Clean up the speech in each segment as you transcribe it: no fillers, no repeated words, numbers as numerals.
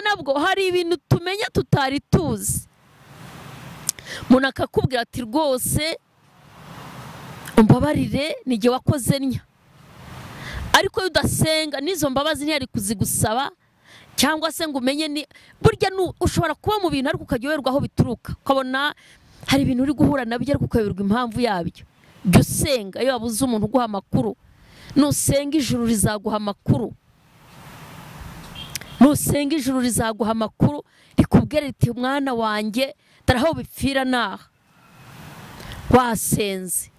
nabwo hari ibintu tumenya tutari tuzi. Umuntu akakubwira ati rwose umbabarire nige wakoze nya, ariko udasenga n'izo mbabazi ntiyari kuzigusaba, cyangwa se ngo umenye ni burya ushobora kuba mu bintu ariko ukajyoherwa aho bituruka, ukabona hari ibintu uri guhura nabyo ariko ukayoberwa impamvu yabyo. Byo senga, iyo wabuze umuntu uguha amakuru, nusenga ijuru rizaguha amakuru. Nusenga ijuru rizaguha amakuru rikubwira riti mwana wanjye taraho bipfira naha. Wasenze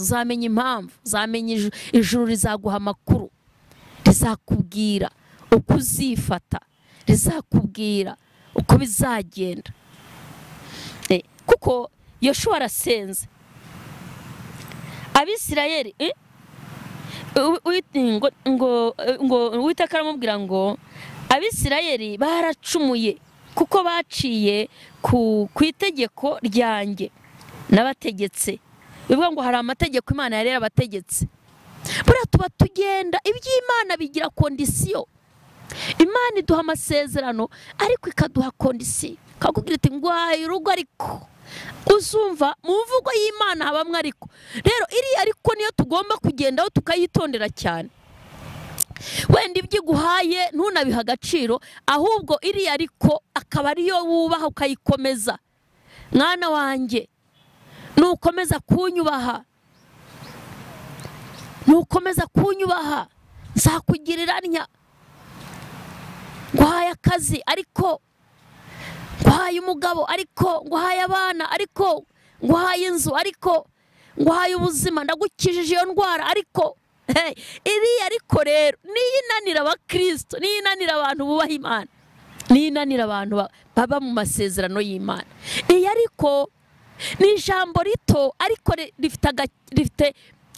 uzamenya impamvu, uzamenya ijuru rizaguha amakuru, rizakubwira uko uzifata, rizakubwira uko bizagenda. Kuko Yoshua arasenze, Abisirayeli ngo Uwiteka aramubwira ngo Abisirayeli baracumuye kuko baciye ku itegeko ryanjye n'abategetse. Bivuga ngo hari amategeko Imana yari yarabategetse. Buriya tuba tugenda iby'Imana bigira kondisiyo. Imana iduha amasezerano ariko ikaduha kondisiyo, kakubwira iti ngwaye urugo ariko uzumva mu mvugo y'Imana habamwe ariko. Rero iri ariko niyo tugomba kugendaho tukayitondera cyane. Wenda iby'iguhaye ntunabiha agaciro, ahubwo iri ariko akaba ariyo wubaha ukayikomeza. Mwana wanjye nukomeza kunyubaha nzakugirira ntya. Nguhaye akazi ariko, nguhaye umugabo ariko, nguhaye abana ariko, nguhaye inzu ariko, nguhaye ubuzima, ndagukijije iyo ndwara ariko. Iriya ariko rero niyinanira abakristo, niyinanira abantu bubaha Imana, niyinanira abantu baba mu masezerano y'Imana. Iyi ariko ni ijambo rito ariko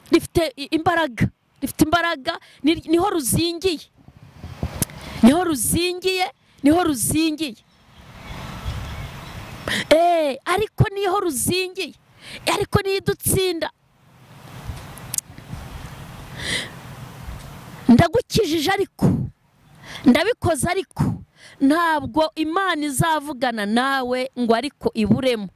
rifite imbaraga, niho ruzingiye. Ariko niho ruzingiye, ariko nidutsinda. Ndagukijije ariko, ndabikoze ariko, ntabwo Imana izavugana nawe ngo ariko iburemo.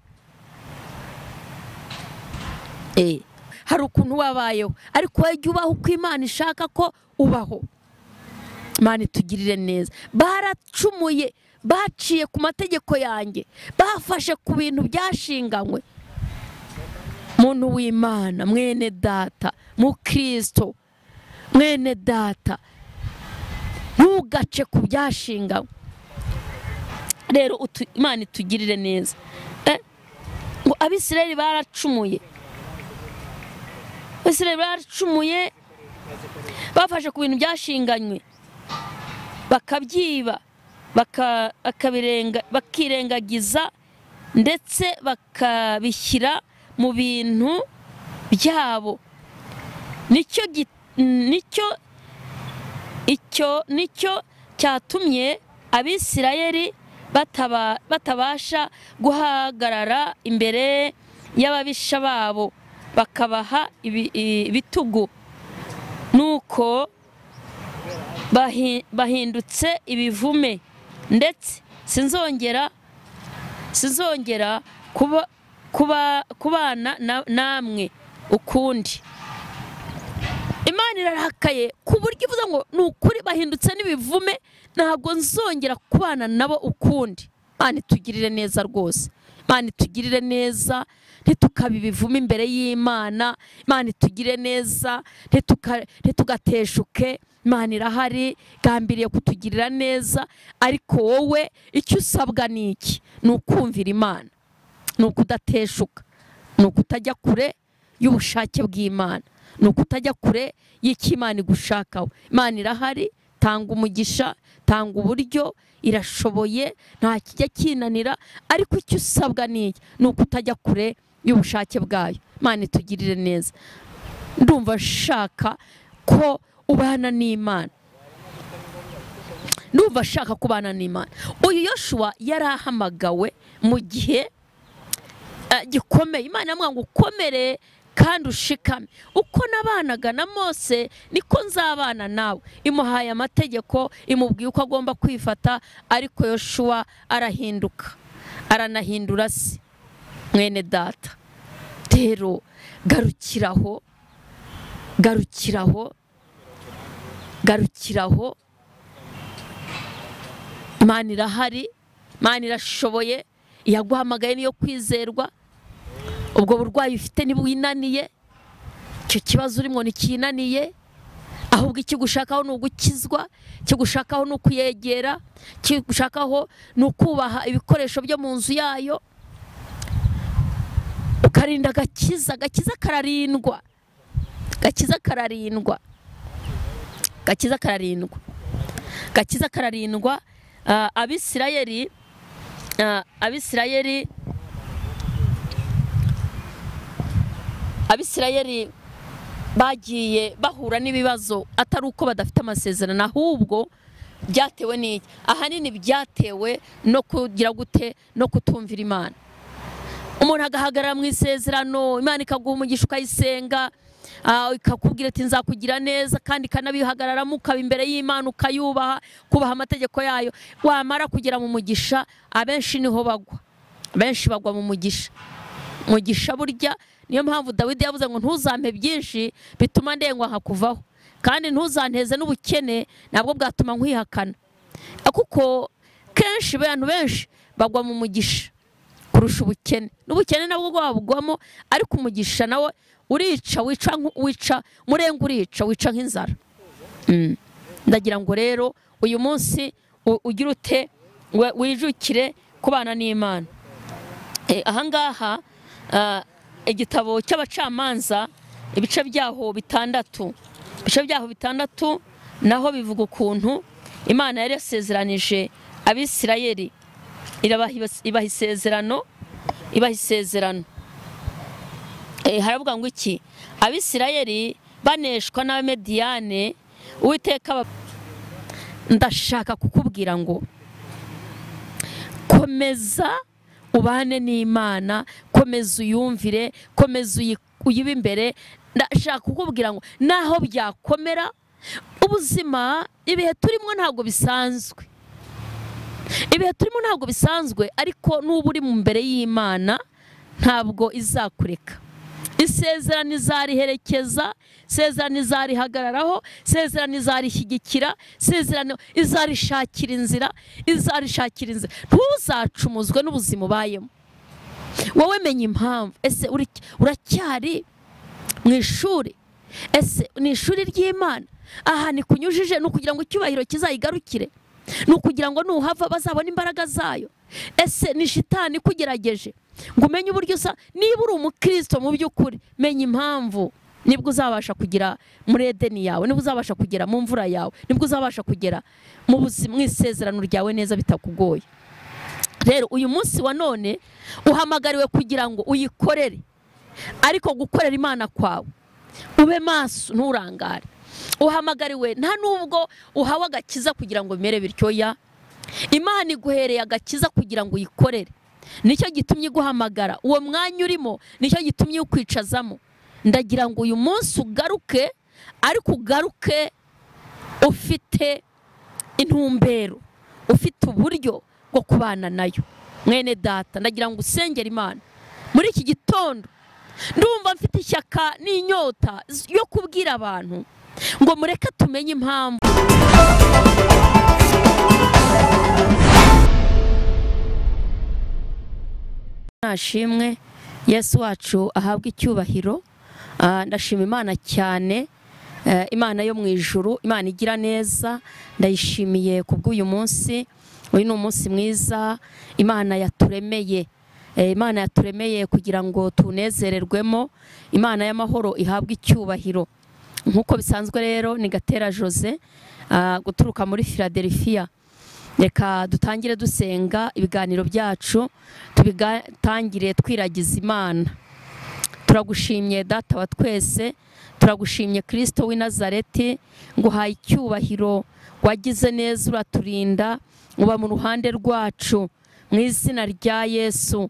Hari ukuntu wabayeho ariko wajya ubaho uko Imana ishaka ko ubaho. Imana itugirire neza. Baracumuye, baciye ku mategeko yanjye, bafashe ku bintu byashinganywe. Muntu w'Imana, mwene data, mu Kristo, mwene data, ntugace ku byashinganywe. Rero Imana itugirire neza. Ngo Abisirayeli baracumuye, bafashe ku bintu byashinganywe, bakabyiba, bakirengagiza ndetse bakabishyira mu bintu byabo. Nicyo cyatumye Abisirayeli batabasha guhagarara imbere y'ababisha babo, bakabaha ibitugu. Nuko bahindutse ibivume, ndetse sinzongera kubana namwe ukundi. Imana irarakaye ku buryo ivuze ngo nukuri bahindutse n'ibivume, ntabwo nzongera kubana nabo ukundi. Imana itugirire neza rwose, Imana itugirire neza, ntitukabe ibivume imbere y'Imana. Imana itugirire neza, ntitugateshuke. Imana irahari, gambiriye kutugirira neza, ariko wowe icyo usabwa ni iki? Ni ukumvira Imana, ni ukudateshuka, ni ukutajya kure y'ubushake bw'Imana, ni ukutajya kure y'icyo Imana igushakaho. Imana irahari, tanga umugisha, tanga uburyo, irashoboye, nta kijya kinanira, ariko icyo usabwa ni iki? Ni ukutajya kure y'ubushake bwayo. Imana itugirire neza. Ndumva shaka ko ubana n'Imana, ndumva ashaka kubana n'Imana. Uyu Yoshua yarahamagawe mu gihe gikomeye. Imana yamubwira ngo ukomere kandi ushikame. Uko nabanaga na Mose niko nzabana nawe. Imuhaye amategeko, imubwiye uko agomba kwifata, ariko Yoshua arahinduka, aranahindura se. Mwene data, rero garukiraho, Imana irahari, Imana irashoboye, yaguhamagaye niyo kwizerwa. Ubwo burwayi ufite nibwinaniye, icyo kibazo urimo nikinaniye, ahubwo ikigushakaho n'ugukizwa, kigushakaho n'ukuyegera, kigushakaho n'ukubaha ibikoresho byo mu nzu yayo, ukarinda gakiza kararindwa, gakiza kararindwa. Abisirayeli bagiye bahura n'ibibazo atari uko badafite amasezerano, ahubwo byatewe n'iki? Ahanini byatewe no kugira gute, no kutumvira Imana. Umuntu agahagarara mu isezerano, Imana ikaguha umugisha ukayisenga, ikakubwira ati nzakugira neza, kandi kanabihagararamo ukaba imbere y'Imana ukayubaha, kubaha amategeko yayo. Wamara kugera mu mugisha, abenshi niho bagwa, benshi bagwa mu mugisha. Mugisha burya niyo mpamvu Dawidi yavuze ngo ntuzampe byinshi bituma ndengwa nkakuvaho, kandi ntuzanteze n'ubukene nabwo bwatuma nkwihakana. Kuko kenshi abantu benshi bagwa mu mugisha kurusha ubukene. N'ubukene nabwo bwabugwamo, ariko umugisha nawe urica, wica murenga, wica nk'inzara. Ndagira ngo rero uyu munsi ugira ute, wijukire kubana n'Imana. Ahangaha igitabo cy'abacamanza, ibice byaho bitandatu, naho bivuga ukuntu Imana yari yasezeranije Abisirayeli, ibaha isezerano. Haravuga ngo iki? Abisirayeli baneshwa n'Abamediyane, Uwiteka ndashaka kukubwira ngo komeza ubane n'Imana, komeza uyumvire, komeza uyibe imbere. Ndashaka kukubwira ngo naho byakomera ubuzima, ibihe turimo ntabwo bisanzwe, ariko nuba uri mu mbere y'Imana ntabwo izakureka. Isezerano izariherekeza, isezerano izarihagararaho, isezerano izarishyigikira, isezerano izarishakira inzira. Ntuzacumuzwe n'ubuzima ubayemo. Wowe menya impamvu. Ese uracyari mu ishuri? Ese ni ishuri ry'Imana? Aha ni kunyujije, ni ukugira ngo icyubahiro kizayigarukire, ni ukugira ngo nuhava bazabona imbaraga zayo. Ese ni shitani kugerageje ngo umenye uburyo usa? Niba uri umukristo mu by'ukuri, menya impamvu. Nibwo uzabasha kugera muri Edeni yawe, nibwo uzabasha kugera mu mvura yawe, nibwo uzabasha kugera mu buzima, mu isezerano ryawe neza bitakugoye. Rero uyu munsi wa none uhamagariwe kugira ngo uyikorere, ariko gukorera Imana kwawe ube maso, nturangare. Uhamagariwe nta nubwo uhawe agakiza kugira ngo bimere bityo. Imana iguhereye agakiza kugira ngo uyikorere. Nicyo gitumye guhamagara uwo mwanya urimo, nicyo gitumye ukwicazamo. Ndagira ngo uyu munsi ugaruke, ariko ugaruke ufite intumbero, ufite uburyo bwo kubana nayo. Mwene data, ndagira ngo usengere Imana muri iki gitondo. Ndumva mfite ishyaka n'inyota yo kubwira abantu ngo mureke tumenye impamvu. Nashimwe Yesu wacu ahabwa icyubahiro. Ndashima Imana cyane, Imana yo mu ijuru, Imana igira neza. Ndayishimiye kubw'uyu munsi. Uyu ni umunsi mwiza Imana yaturemeye. Imana yaturemeye kugira ngo tunezererwemo. Imana y'amahoro ihabwa icyubahiro. Nkuko bisanzwe rero ni Gatera Jose, guturuka muri Philadelifia. Reka dutangire dusenga ibiganiro byacu, tubitangire twiragiza Imana. Turagushimye Data wa twese, turagushimye Kristo w'i Nazareti, nguhaye icyubahiro, wagize neza, uraturinda, uba mu ruhande rwacu, mu izina rya Yesu.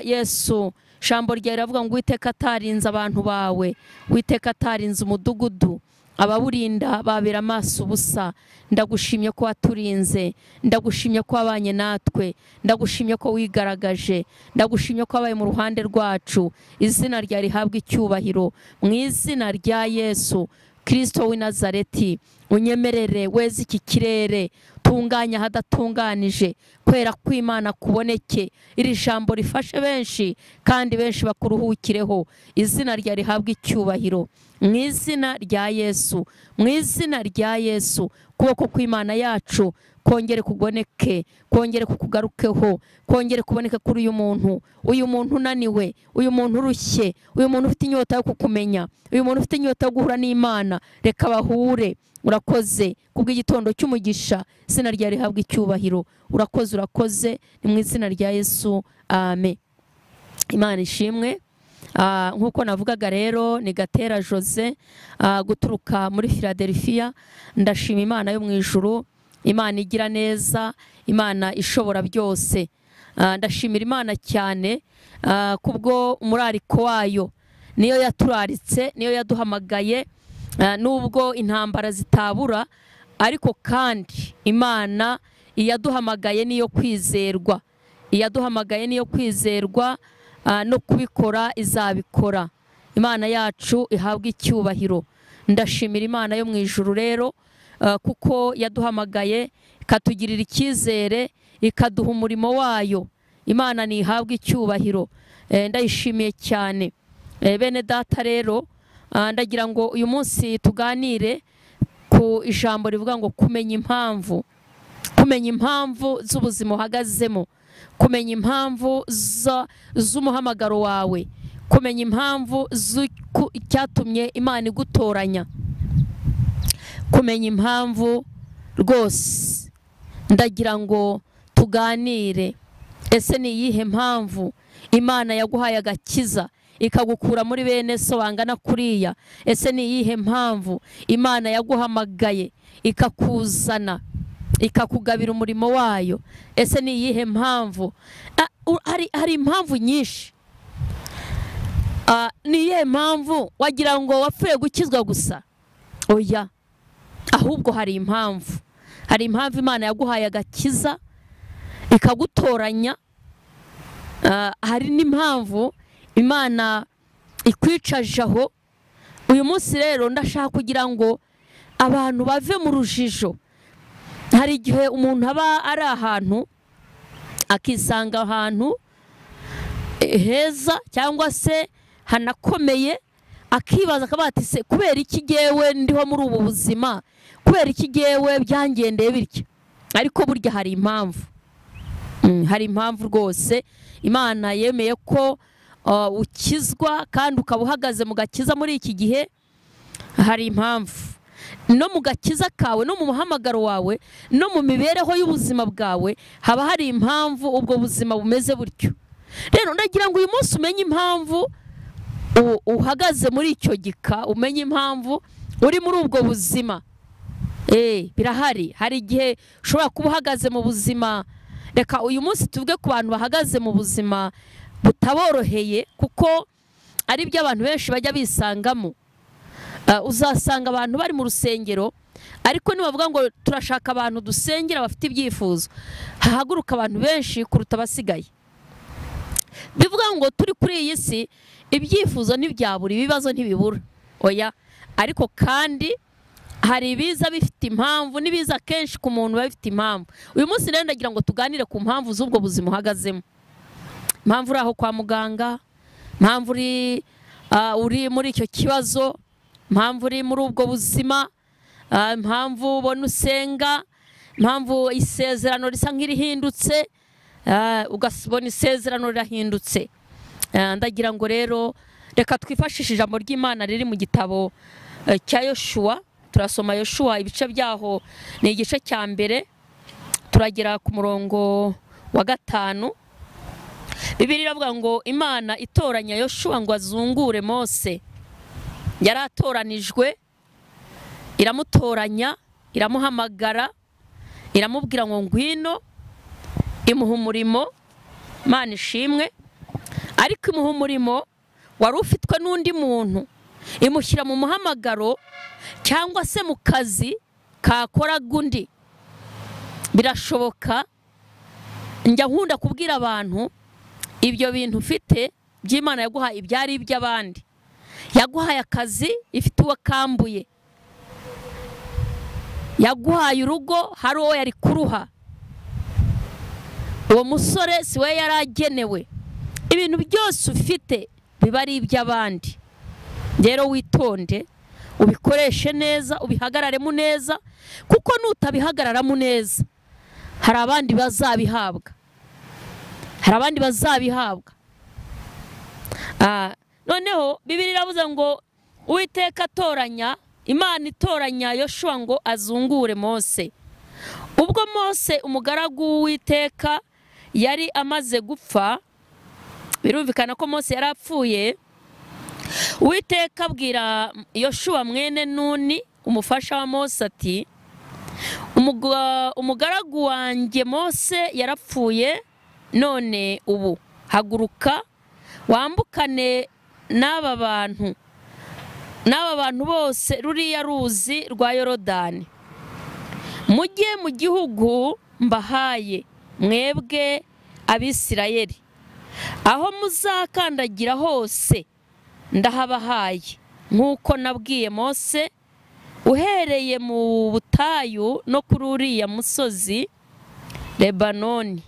Yesu, Ijambo ryawe riravuga ngo Uwiteka atarinze abantu bawe, Uwiteka atarinze umudugudu, abawurinda babera amaso ubusa. Ndagushimye ko waturinze, ndagushimye ko wabanye natwe, ndagushimye ko wigaragaje, ndagushimye ko wabaye mu ruhande rwacu. Izina ryawe rihabwa icyubahiro mu izina rya Yesu Kristo w'i Nazareti. Unyemerere weze iki kirere, tunganya hadatunganije, kwera kw'Imana kuboneke, iri jambo rifashe benshi kandi benshi bakuruhukireho. Izina rya rihabwa icyubahiro mu izina rya Yesu, mu izina rya Yesu. Kuboko kw'Imana yacu kongere kuboneke, kongere kukugarukeho, kongere kuboneka kuri uyu muntu unaniwe, uyu muntu urushye, uyu muntu ufite inyota yo kukumenya, uyu muntu ufite inyota yo guhura n'Imana. Reka bahure. Urakoze kubw'igitondo cy'umugisha, izina rya rihabwa icyubahiro. Urakoze ni mu izina rya Yesu, amen. Imana ishimwe. Nkuko navugaga rero ni Gatera Jose, guturuka muri Philadelifia. Ndashima Imana yo mu ijuru, Imana igira neza, Imana ishobora byose. Ndashimira Imana cyane kubwo umurariko wayo, niyo yaturaritse, niyo yaduhamagaye. Nubwo intambara zitabura, ariko kandi Imana iyaduhamagaye niyo kwizerwa, iyaduhamagaye niyo kwizerwa, no kubikora izabikora. Imana yacu ihabwa icyubahiro. Ndashimira Imana yo mu ijuru rero, kuko yaduhamagaye ikatugirira icyizere, ikaduha umurimo wayo. Imana nihabwa icyubahiro. Ndayishimiye cyane. Bene data rero, ndagira ngo uyu munsi tuganire ku ijambo rivuga ngo kumenya impamvu. Kumenya impamvu z'ubuzima uhagazemo, kumenya impamvu z'umuhamagaro wawe, kumenya impamvu cyatumye Imana igutoranya, kumenya impamvu rwose. Ndagira ngo tuganire, ese ni iyihe mpamvu Imana yaguhaye agakiza ikagukura muri bene so bangana kuriya? Ese ni iyihe mpamvu Imana yaguhamagaye ikakuzana ikakugabira umurimo wayo? Ese ni iyihe mpamvu? Hari impamvu nyinshi. Ni iyihe mpamvu wagira ngo wapfuye gukizwa gusa? Oya, ahubwo hari impamvu. Hari impamvu Imana yaguhaye agakiza ikagutoranya. Hari n'impamvu Imana ikwicaje aho. Uyu munsi rero ndashaka kugira ngo abantu bave mu rujijo. Hari igihe umuntu aba ari ahantu akisanga ahantu heza cyangwa se hanakomeye, akibaza akabati se kubera iki jyewe ndiho muri ubu buzima, kubera iki jyewe byangendeye bityo? Ariko burya hari impamvu. Hari impamvu rwose. Imana yemeye ko ukizwa kandi ukaba uhagaze mu gakiza muri iki gihe. Hari impamvu. No mu gakiza kawe, no mu muhamagaro wawe, no mu mibereho y'ubuzima bwawe haba hari impamvu ubwo buzima bumeze buryo. Rero ndagira ngo uyu munsi umenye impamvu uhagaze muri icyo gika, umenye impamvu uri muri ubwo buzima. Birahari. Hari igihe ushobora kuba uhagaze mu buzima. Reka uyu munsi tuvuge ku bantu bahagaze mu buzima butaboroheye, kuko ari byo abantu benshi bajya bisangamo. Uzasanga abantu bari mu rusengero, ariko nibavuga ngo turashaka abantu dusengera bafite ibyifuzo, hahaguruka abantu benshi kuruta abasigaye. Bivuga ngo turi kuri iyi si, ibyifuzo ntibyabura, ibibazo ntibibura. Oya, ariko kandi hari ibiza bifite impamvu, n'ibiza kenshi ku muntu bifite impamvu. Uyu munsi rero ndagira ngo tuganire ku mpamvu z'ubwo buzima uhagazemo. Impamvu uri aho kwa muganga, impamvu uri muri icyo kibazo, impamvu uri muri ubwo buzima, impamvu ubona usenga, impamvu isezerano risa nk'irihindutse, ugasubona isezerano rirahindutse. Ndagira ngo rero reka twifashishe ijambo ry'Imana riri mu gitabo cya Yoshua. Turasoma Yoshua, ibice byaho ni igice cya mbere, turagera ku murongo wa 5. Bibiliya iravuga ngo Imana itoranya Yoshua ngo azungure Mose. Yari atoranijwe, iramutoranya, iramuhamagara, iramubwira ngo ngwino, imuha umurimo. Imana ishimwe. ariko imuha umurimo wari ufitwe n'undi muntu, imushyira mu muhamagaro cyangwa se mu kazi kakoraga undi. Birashoboka, njya nkunda kubwira abantu ibyo bintu ufite by'Imana yaguhaye ibyari iby'abandi. Yaguhaye akazi ifite uwo kambuye, yaguhaye urugo hari uwo yari kuruha, uwo musore si we yari agenewe. Ibintu byose ufite biba ari iby'abandi. Rero witonde, ubikoreshe neza, ubihagararemo neza, kuko nutabihagararamo neza hari abandi bazabihabwa, hari abandi bazabihabwa. Noneho Bibiliya iravuze ngo Uwiteka atoranya, Imana itoranya Yoshua ngo azungure Mose. Ubwo Mose umugaragu w'Uwiteka yari amaze gupfa, birumvikana ko Mose yari apfuye, Uwiteka abwira Yoshua mwene Nuni umufasha wa Mose ati, umugaragu wanjye Mose yarapfuye, none ubu haguruka wambukane n'aba bantu bose ruriya ruzi rwa Yorodani, mujye mu gihugu mbahaye mwebwe Abisirayeli, aho muzakandagira hose ndahabahaye, nk'uko nabwiye Mose, uhereye mu butayu no kuri uriya musozi Lebanoni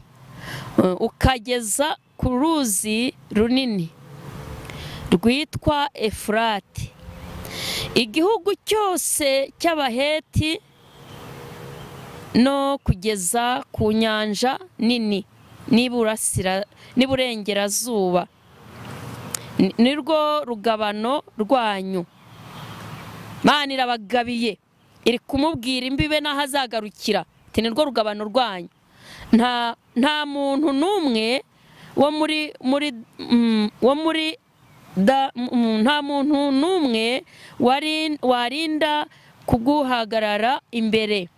ukageza ku ruzi runini rwitwa Efurati, igihugu cyose cy'Abaheti no kugeza ku nyanja nini n'iburengerazuba, nirwo rugabano rwanyu. Imana irabagabiye, iri kumubwira imbibe n'aho azagarukira, ati nirwo rugabano rwanyu. Nta muntu n'umwe nta muntu n'umwe warinda kuguhagarara imbere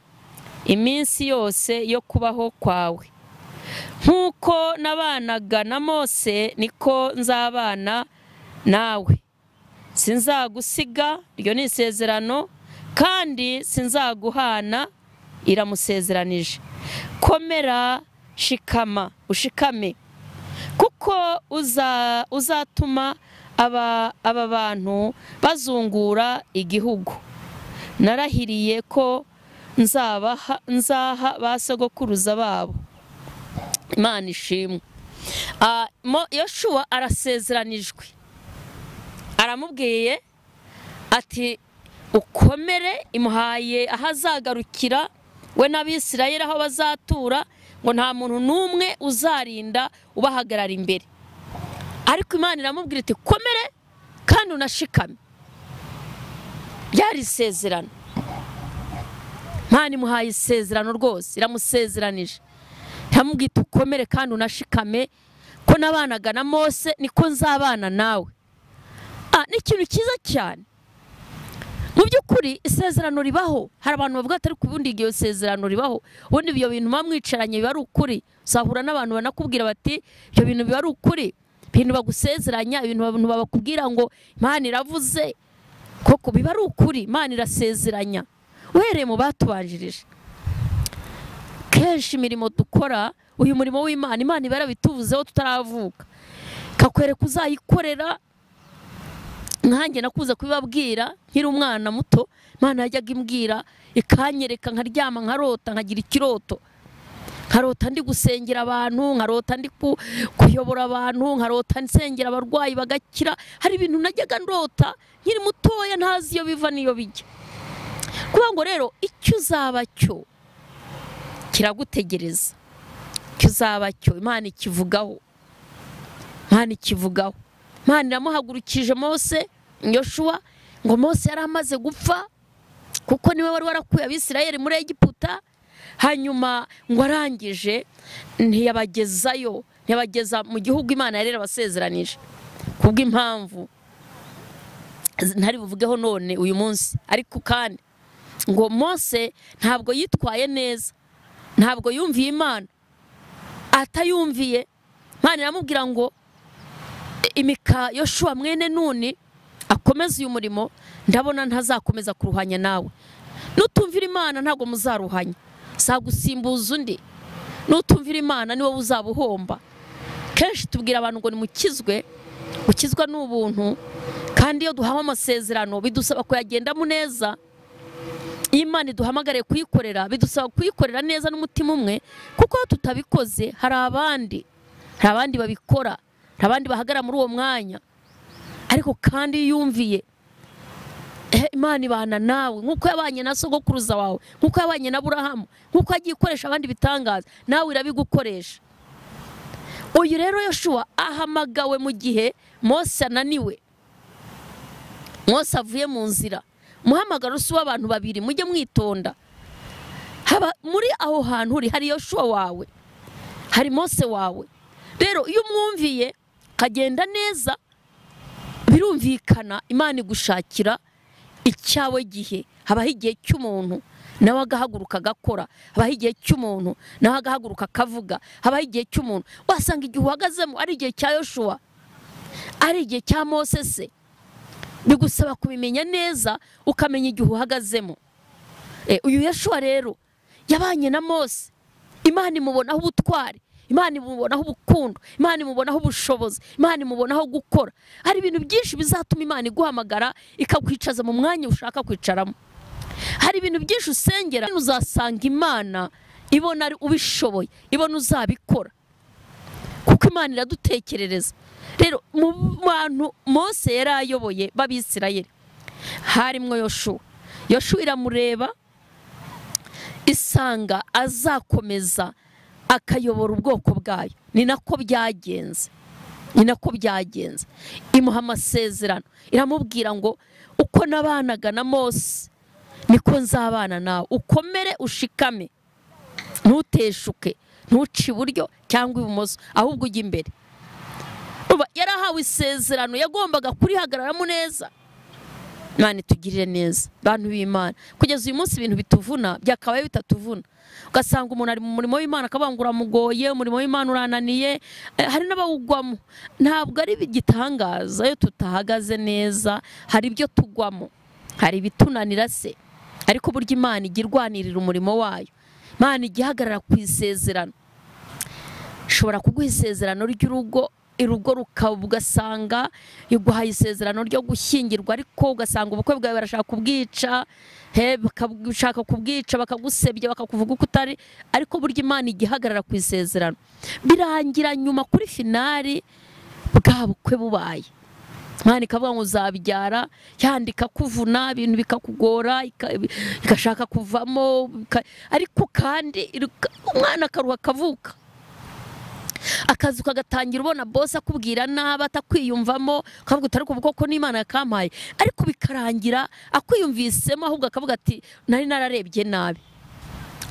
iminsi yose yo kubaho kwawe. Nk'uko nabanaga na Mose niko nzabana nawe, sinzagusiga, iryo ni isezerano, kandi sinzaguhana, iramusezeranije. Komera, shikama, ushikame, kuko uzatuma aba bantu bazungura igihugu narahiriye ko nzaha ba sogokuruza babo. Imana ishimwe. Yoshua arasezeranijwe, aramubwiye ati ukomere, imuhaye ahazagarukira we n'Abisirayeli aho bazatura, ngo nta muntu n'umwe uzarinda ubahagarara imbere. Ariko Imana iramubwira iti komere kandi unashikame. Byari isezerano. Imana imuhaye isezerano rwose, iramusezeranije, iramubwira iti ukomere kandi unashikame, ko nabanaga na Mose niko nzabana nawe. Ni ikintu cyiza cyane. Mu by'ukuri isezerano ribaho. Hari abantu bavuga ati ariko ubundi iryo sezerano ribaho, ubundi ibyo bintu mwamwicaranye biba ari ukuri. Uzahura n'abantu banakubwira bati ibyo bintu biba ari ukuri, ibintu bagusezeranya, ibintu abantu babakubwira ngo Imana iravuze, koko biba ari ukuri. Imana irasezeranya uhereye mu batubanjirije. Kenshi imirimo dukora, uyu murimo w'Imana, Imana iba yarabituvuzeho tutaravuka, kakwereka uzayikorera. Nkanjye nakuze kubibabwira nkiri umwana muto, Imana yajyaga imbwira ikanyereka, nkaryama nkarota, nkagira ikiroto, nkarota ndi gusengera abantu, nkarota ndi kuyobora abantu, nkarota nsengera abarwayi bagakira. Hari ibintu najyaga ndota nkiri mutoya ntazi iyo biva niyo bijya. Kuba ngo rero icyo uzaba cyo kiragutegereza, icyo uzaba cyo Imana ikivugaho, Imana ikivugaho. Imana iramuhagurukije Mose, Yoshua, ngo Mose yari amaze gupfa kuko niwe wari warakuye Abisirayeli muri Egiputa. Hanyuma ngo arangije ntiyabagezayo, ntiyabageza mu gihugu Imana yari yarabasezeranije, kubw'impamvu ntari buvugeho none uyu munsi. Ariko kandi ngo Mose ntabwo yitwaye neza, ntabwo yumviye Imana. Atayumviye, Imana iramubwira ngo imika Yoshua mwene Nuni akomeza uyu murimo, ndabona ntazakomeza kuruhanya nawe. Nutumvira Imana ntago muzaruhanya, sagusimbuza undi. Nutumvira Imana niwe uzabuhomba. Kenshi tubwira abantu ngo nimukizwe, gukizwa n'ubuntu, kandi iyo duhawe amasezerano bidusaba kuyagendamo neza. Imana iduhamagare kuyikorera, bidusaba kuyikorera neza n'umutima umwe, kuko tutabikoze hari abandi babikora, hari abandi bahagara muri uwo mwanya. Ariko kandi yumviye Imana ibana nawe nkuko yabanye na sogokuruza wawe, nkuko yabanye na Aburahamu, nkuko yagiye ikoresha abandi bitangaza, nawe irabigukoresha. Uyu rero Yoshua ahamagawe mu gihe Mose ananiwe, Mose avuye mu nzira. Muhamagaro si w'abantu babiri, mujye mwitonda. Haba muri aho hantu uri hari Yoshua wawe, hari Mose wawe. Rero iyo mwumviye kagenda neza, birumvikana Imana igushakira icyawe gihe. Habaho igihe cy'umuntu nawe agahaguruka agakora, habaho igihe cy'umuntu nawe agahaguruka akavuga, habaho igihe cy'umuntu. Wasanga igihe uhagazemo ari igihe cya Yoshua, ari igihe cya Mose se. Bigusaba kubimenya neza, ukamenya igihe uhagazemo. Uyu Yoshua rero yabanye na Mose, Imana imubonaho ubutwari, Imana imubonaho ubukundo, Imana imubonaho ubushobozi, Imana imubonaho gukora. Hari ibintu byinshi bizatuma Imana iguhamagara ikakwicaza mu mwanya ushaka kwicaramo. Hari ibintu byinshi usengera uzasanga Imana ibona ari ubishoboye, ibona uzabikora, kuko Imana iradutekerereza. Rero mu bantu Mose yari ayoboye b'Abisirayeli harimwo Yoshua. Yoshua iramureba isanga azakomeza akayobora ubwoko bwayo. Ni nako byagenze, imuha amasezerano, iramubwira ngo uko nabanaga na Mose niko nzabana nawe. Ukomere ushikame, ntuteshuke, ntuci iburyo cyangwa ibumoso, ahubwo ujye imbere. Yarahawe isezerano, yagombaga kurihagararamo neza. Imana itugirire neza bantu b'Imana. Kugeza uyu munsi ibintu bituvuna byakabaye bitatuvuna. Ugasanga umuntu ari mu murimo w'Imana akabangura mugoye, umurimo w'Imana urananiye, hari n'abawugwamo. Ntabwo ari bigitangaza iyo tutahagaze neza, hari ibyo tugwamo, hari bitunanira se. Ariko buryo Imana igirwanirira umurimo wayo, Imana igihagarara ku isezerano. Shobora kuguha isezerano ry'urugo, irugo ugasanga iguhaye isezerano ryo gushyingirwa, ariko ugasanga ubukwe bwawe barashaka kubwica, bakashaka kubwica, bakagusebya, bakakuvuga uko utari. Ariko burya Imana igihagarara ku isezerano, birangira nyuma kuri finali bwa bukwe bubaye. Imana ikavuga ngo uzabyara, yandika kuvuna, ibintu bikakugora, igashaka kuvamo, ariko kandi umwana akaruha kavuka. Akazi ukagatangira ubona boss akubwira nabi, atakwiyumvamo, ukavuga utari kuvuga ko n'Imana yakampaye, ariko bikarangira akwiyumvisemo, ahubwo akavuga ati nari nararebye nabi.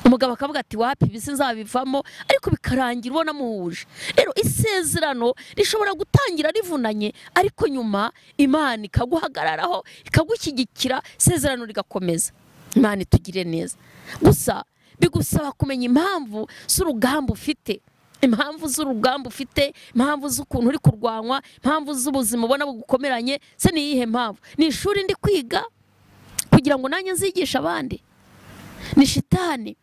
Umugabo akavuga ati wapi bisi nzabivamo, ariko bikarangira ubona muhuje. Rero isezerano rishobora gutangira rivunanye, ariko nyuma Imana ikaguhagararaho, ikagushyigikira, isezerano rigakomeza. Imana itugire neza. Gusa bigusaba kumenya impamvu z'urugamba ufite, impamvu z'urugamba ufite, impamvu z'ukuntu uri kurwanwa, impamvu z'ubuzima ubona bugukomeranye. Se ni iyihe mpamvu? Ni ishuri ndi kwiga kugira ngo nanjye nzigisha abandi? Ni shitani?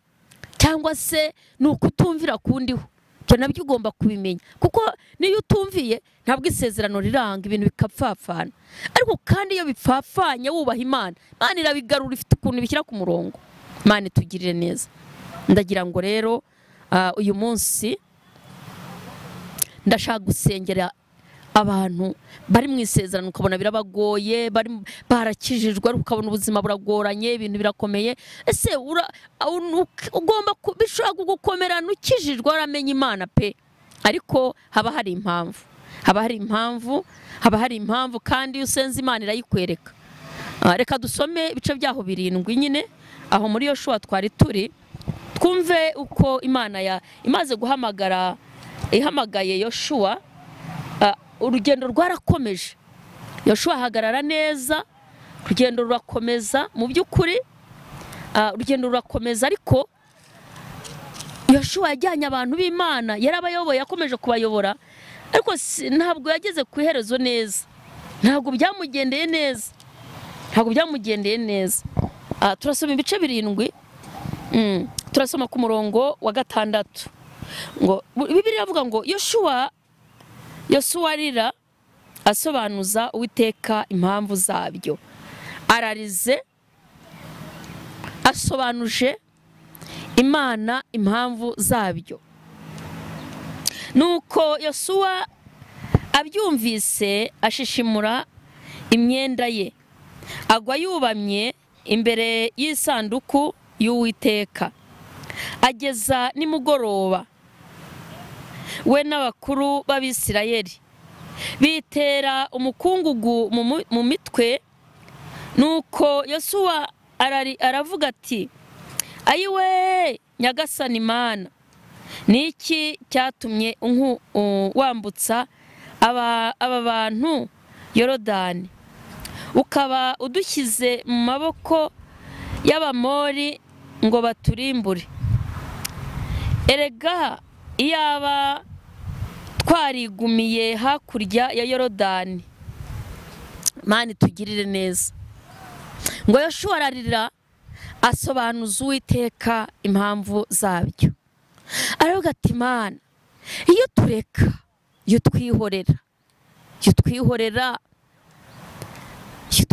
Cyangwa se ni ukutumvira kundiho? Ibyo nabyo ugomba kubimenya, kuko niyo utumviye ntabwo isezerano riranga, ibintu bikapfapfana. Ariko kandi iyo bipfapfanye wubaha Imana, Imana irabigarura, ifite ukuntu bishyira ku murongo. Imana itugirire neza. Ndagira ngo rero uyu munsi ndashaka gusengera abantu bari mu isezerano, ukabona birabagoye, barakijijwe, ukabona ubuzima buragoranye, ibintu birakomeye. Ese ugomba bishobora kugukomerana ukijijwe, waramenya Imana pe, ariko haba hari impamvu, haba hari impamvu, kandi iyo usenze Imana irayikwereka. Reka dusome ibice byaho 7 nyine aho muri Yoshua twari turi, twumve uko Imana imaze guhamagara, ihamagaye Yoshua. Urugendo rwarakomeje, Yoshua ahagarara neza, urugendo rurakomeza mu by'ukuri, urugendo rurakomeza. Ariko Yoshua yajyanye abantu b'Imana, yarabayoboye, yakomeje kubayobora, ariko ntabwo yageze ku iherezo neza, ntabwo byamugendeye neza. Turasoma ibice 7, turasoma ku murongo wa 6 ngo Bibiliya iravuga ngo Yosuwa arira asobanuza Uwiteka impamvu zabyo, ararize asobanuje Imana impamvu zabyo. Nuko Yosuwa abyumvise ashishimura imyenda ye, agwa yubamye imbere y'isanduku y'Uwiteka. Ageza nimugoroba, we n'abakuru b'Abisirayeli bitera umukungugu mu mitwe. Nuko Yosuwa aravuga ati, ayiwe Nyagasani Imana, niki cyatumye wambutsa aba bantu Yorodani, ukaba udushyize mu maboko y'Abamori ngo baturimbure? Erega iyaba twarigumiye hakurya ya Yorodani. Mani tugirire neza. Ngo Yosuwa ararira asobanuza Uwiteka impamvu zabyo, aravuga ati, Mana, iyo tureka, iyo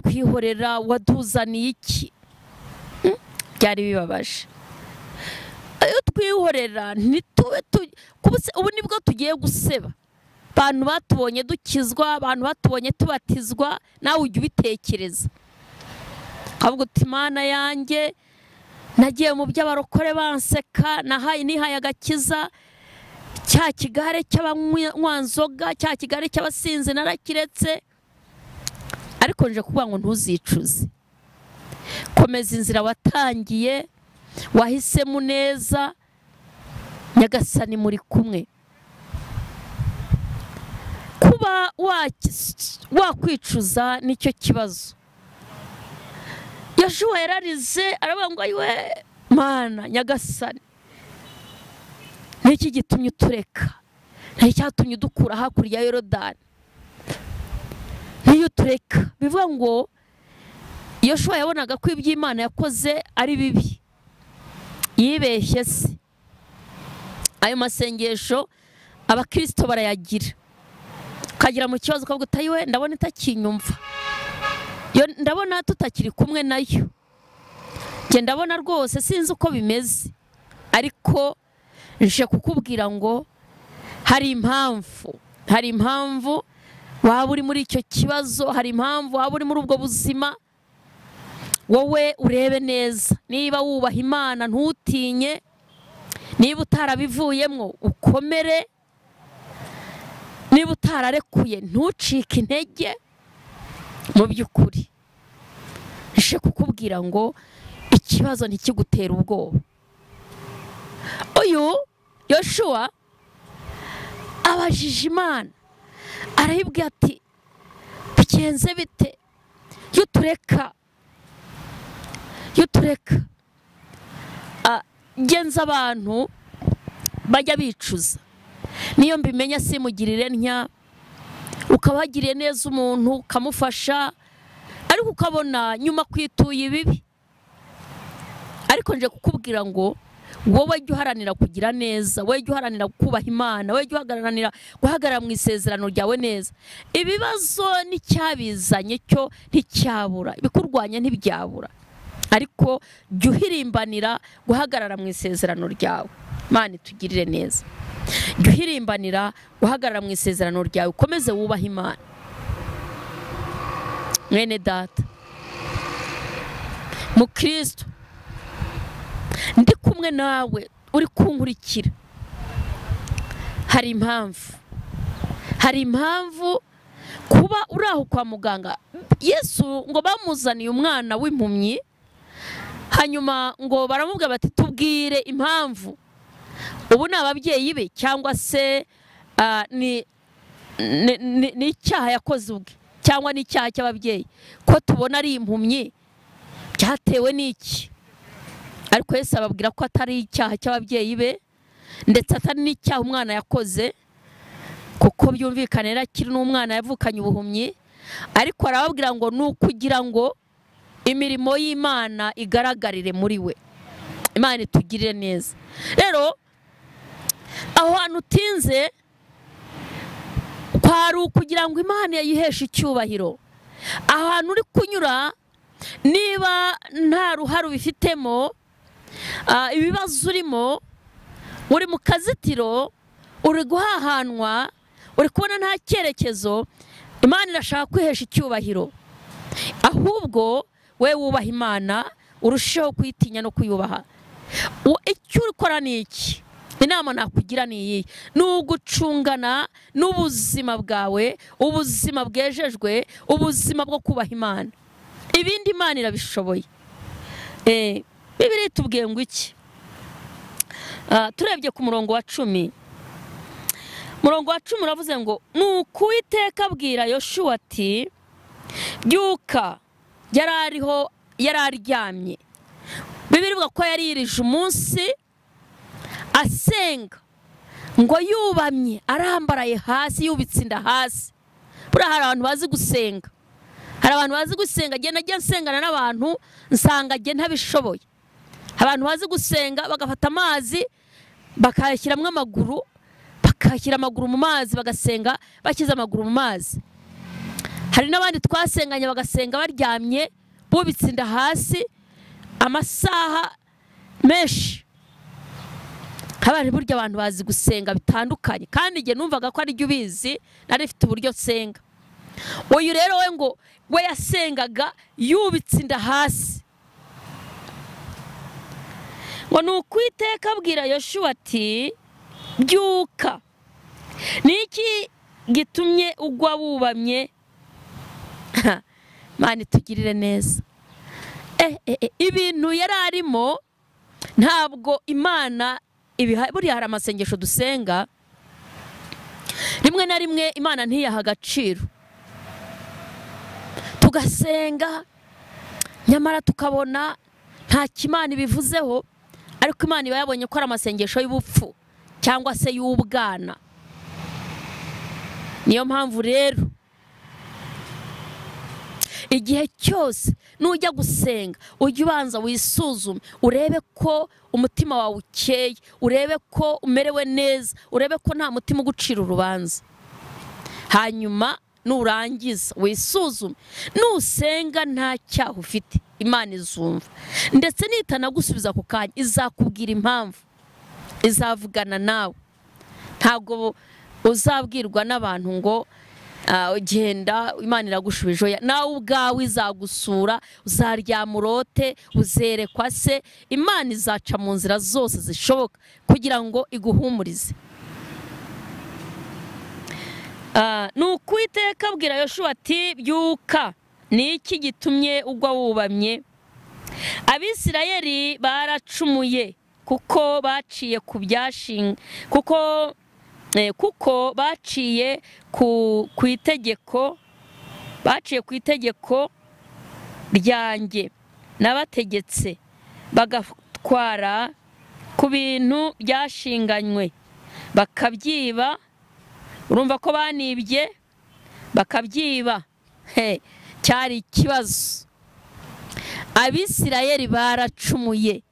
twihorera waduzaniye iki? Byari bibabaje. Iyo twihorera ubu nibwo tugiye guseba. Abantu batubonye dukizwa, abantu batubonye tubatizwa, nawe ujye ubitekereza. Kavuga uti, Mana yanjye, nagiye mu by'abarokore banseka, nihaye agakiza, cya kigare cy'abanywanzoga, cya kigare cy'abasinzi narakiretse. Ariko nje kuvuga ngo ntuzicuze, komeza inzira watangiye, wahisemo neza, Nyagasani muri kumwe. Kuba wakwicuza nicyo kibazo. Yosuwa yararize aravuga ngo, ayiwe Mana Nyagasani, niki gitumye utureka? Niki cyatumye udukura hakurya ya Yorodani? Niyo tureka. Bivuga ngo Yosuwa yabonaga ko iby'Imana yakoze ari bibi, yibeshye se. Ayo masengesho abakristo barayagira, kagira mu kibazo kavuga uti, ayiwe ndabona itakinyumva, ndabona tutakiri kumwe nayo, nge ndabona rwose sinzi uko bimeze. Ariko nje kukubwira ngo hari impamvu waba uri muri icyo kibazo, hari impamvu waba uri muri ubwo buzima. Wowe urebe neza, niba wubaha Imana ntutinye, niba utarabivuyemo ukomere, niba utararekuye ntucike intege. Mu by'ukuri nje kukubwira ngo ikibazo ntikigutera ubwoba. Uyu Yosuwa abajije Imana, arayibwira ati, bigenze bite iyo tureka? Genza abantu bajya bicuza, niyo mbimenya simugirire ntya, ukabagiriye neza umuntu ukamufasha, ariko ukabona nyuma kwituye ibibi. Ariko nje kukubwira ngo wowe jya uharanira kugira neza, wowe jya uharanira kubaha Imana, wowe jya guhagarara mu isezerano ryawe neza. Ibibazo n'icyabizanye cyo nticyabura, ibikurwanya ntibyabura, ariko jya uhirimbanira guhagarara mu isezerano ryawe. Imana itugirire neza. Jya uhirimbanira guhagarara mu isezerano ryawe, ukomeze wubaha Imana. Mwene data mu Kristo, ndi kumwe nawe, uri kunkurikira, hari impamvu kuba uri aho kwa muganga. Yesu ngo bamuzaniye umwana w'impumyi, hanyuma ngo baramubwira bati, tubwire impamvu. Ubu ni ababyeyi be cyangwa se ni icyaha yakoze ubwe, cyangwa ni icyaha cy'ababyeyi? Ko tubona ari impumyi, byatewe n'iki? Ariko Yesu ababwira ko atari icyaha cy'ababyeyi be, ndetse atari n'icyaha umwana yakoze, kuko byumvikanira kiri n'umwana yavukanye ubuhumyi, ariko arababwira ngo ni ukugira ngo imirimo y'Imana igaragarire muri we. Imana itugirire neza. Rero aho hantu utinze kwari ukugira ngo Imana yayiheshe icyubahiro. Aho hantu uri kunyura niba nta ruhare ubifitemo, ibibazo urimo, uri mu kazitiro, uri guhahanwa, uri kubona nta cyerekezo, Imana irashaka kwihesha icyubahiro. Ahubwo we wubaha Imana, urusheho kuyitinya no kuyubaha. Icyo ukora ni iki? Inama nakugira ni iyi: ni ugucungana n'ubuzima bwawe, ubuzima bwejejwe, ubuzima bwo kubaha Imana. Ibindi Imana irabishoboye. Bibiliya itubwiye ngo iki? Turebye ku murongo wa 10. Murongo wa 10 uravuze ngo nuko Uwiteka abwira Yoshua ati byuka. Yararyamye. Bibiliya ivuga ko yaririje umunsi asenga, ngo yubamye arambaraye hasi, yubitse inda hasi. Buriya hari abantu bazi gusenga, hari abantu bazi gusenga. Njya nsengana n'abantu nsanga njye ntabishoboye. Abantu bazi gusenga bagafata amazi bakayashyiramo amaguru, bakashyira amaguru mu mazi bagasenga bashyize amaguru mu mazi. Hari n'abandi twasenganye bagasenga baryamye bubitse inda hasi amasaha menshi. Habari buryo abantu bazi gusenga bitandukanye, kandi nge numvaga ko ari byo ubizi, nari mfite uburyo nsenga. Uyu rero we ngo we yasengaga yubitse inda hasi. Ngo nuko Uwiteka abwira Yoshua ati byuka. Niki gitumye ugwa wubamye? Imana itugirire neza. Ibintu yari arimo ntabwo Imana buriya hari amasengesho dusenga rimwe na rimwe Imana ntiyaha agaciro, tugasenga nyamara tukabona nta kimana ibivuzeho, ariko Imana iba yabonye ko ari amasengesho y'ubupfu cyangwa se y'ubwana. Niyo mpamvu rero igihe cyose nujya gusenga ujye ubanza wisuzume, urebe ko umutima wawe ukeye, urebe ko umerewe neza, urebe ko nta mutima ugucira urubanza. Hanyuma nurangiza wisuzume, nusenga nta cyaha ufite, Imana izumva, ndetse nitanagusubiza ku kanya izakubwira impamvu, izavugana nawe. Ntabwo uzabwirwa n'abantu ngo ugenda Imana iragushubije. Nawe ubwawe izagusura, uzaryama urote, uzerekwa se. Imana izaca mu nzira zose zishoboka kugira ngo iguhumurize. Nuko Uwiteka abwira Yoshua ati byuka. Ni iki gitumye ugwa wubamye? Abisirayeli baracumuye kuko baciye ku byashinga, kuko baciye ku itegeko, baciye ku itegeko ryanjye nabategetse, bagatwara ku bintu byashinganywe bakabyiba. Urumva ko banibye bakabyiba. Cyari ikibazo. Abisirayeli baracumuye.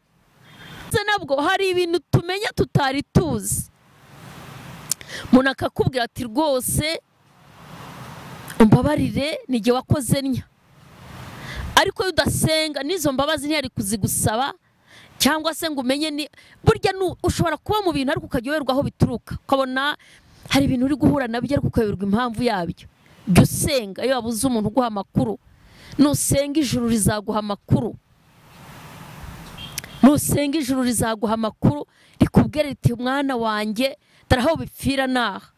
Nabwo hari ibintu tumenya tutari tuzi. Umuntu akakubwira ati rwose umbabarire nige wakoze nya, ariko udasenga n'izo mbabazi ntiyari kuzigusaba, cyangwa se ngo umenye ni burya ushobora kuba mu bintu ariko ukajyoberwa aho bituruka, ukabona hari ibintu uri guhura nabyo ariko ukayoberwa impamvu yabyo. Jya usenga. Iyo wabuze umuntu uguha amakuru, nusenga ijuru rizaguha amakuru. Nusenga ijuru rizaguha amakuru rikubwira riti mwana wanjye taraho bipfira naha.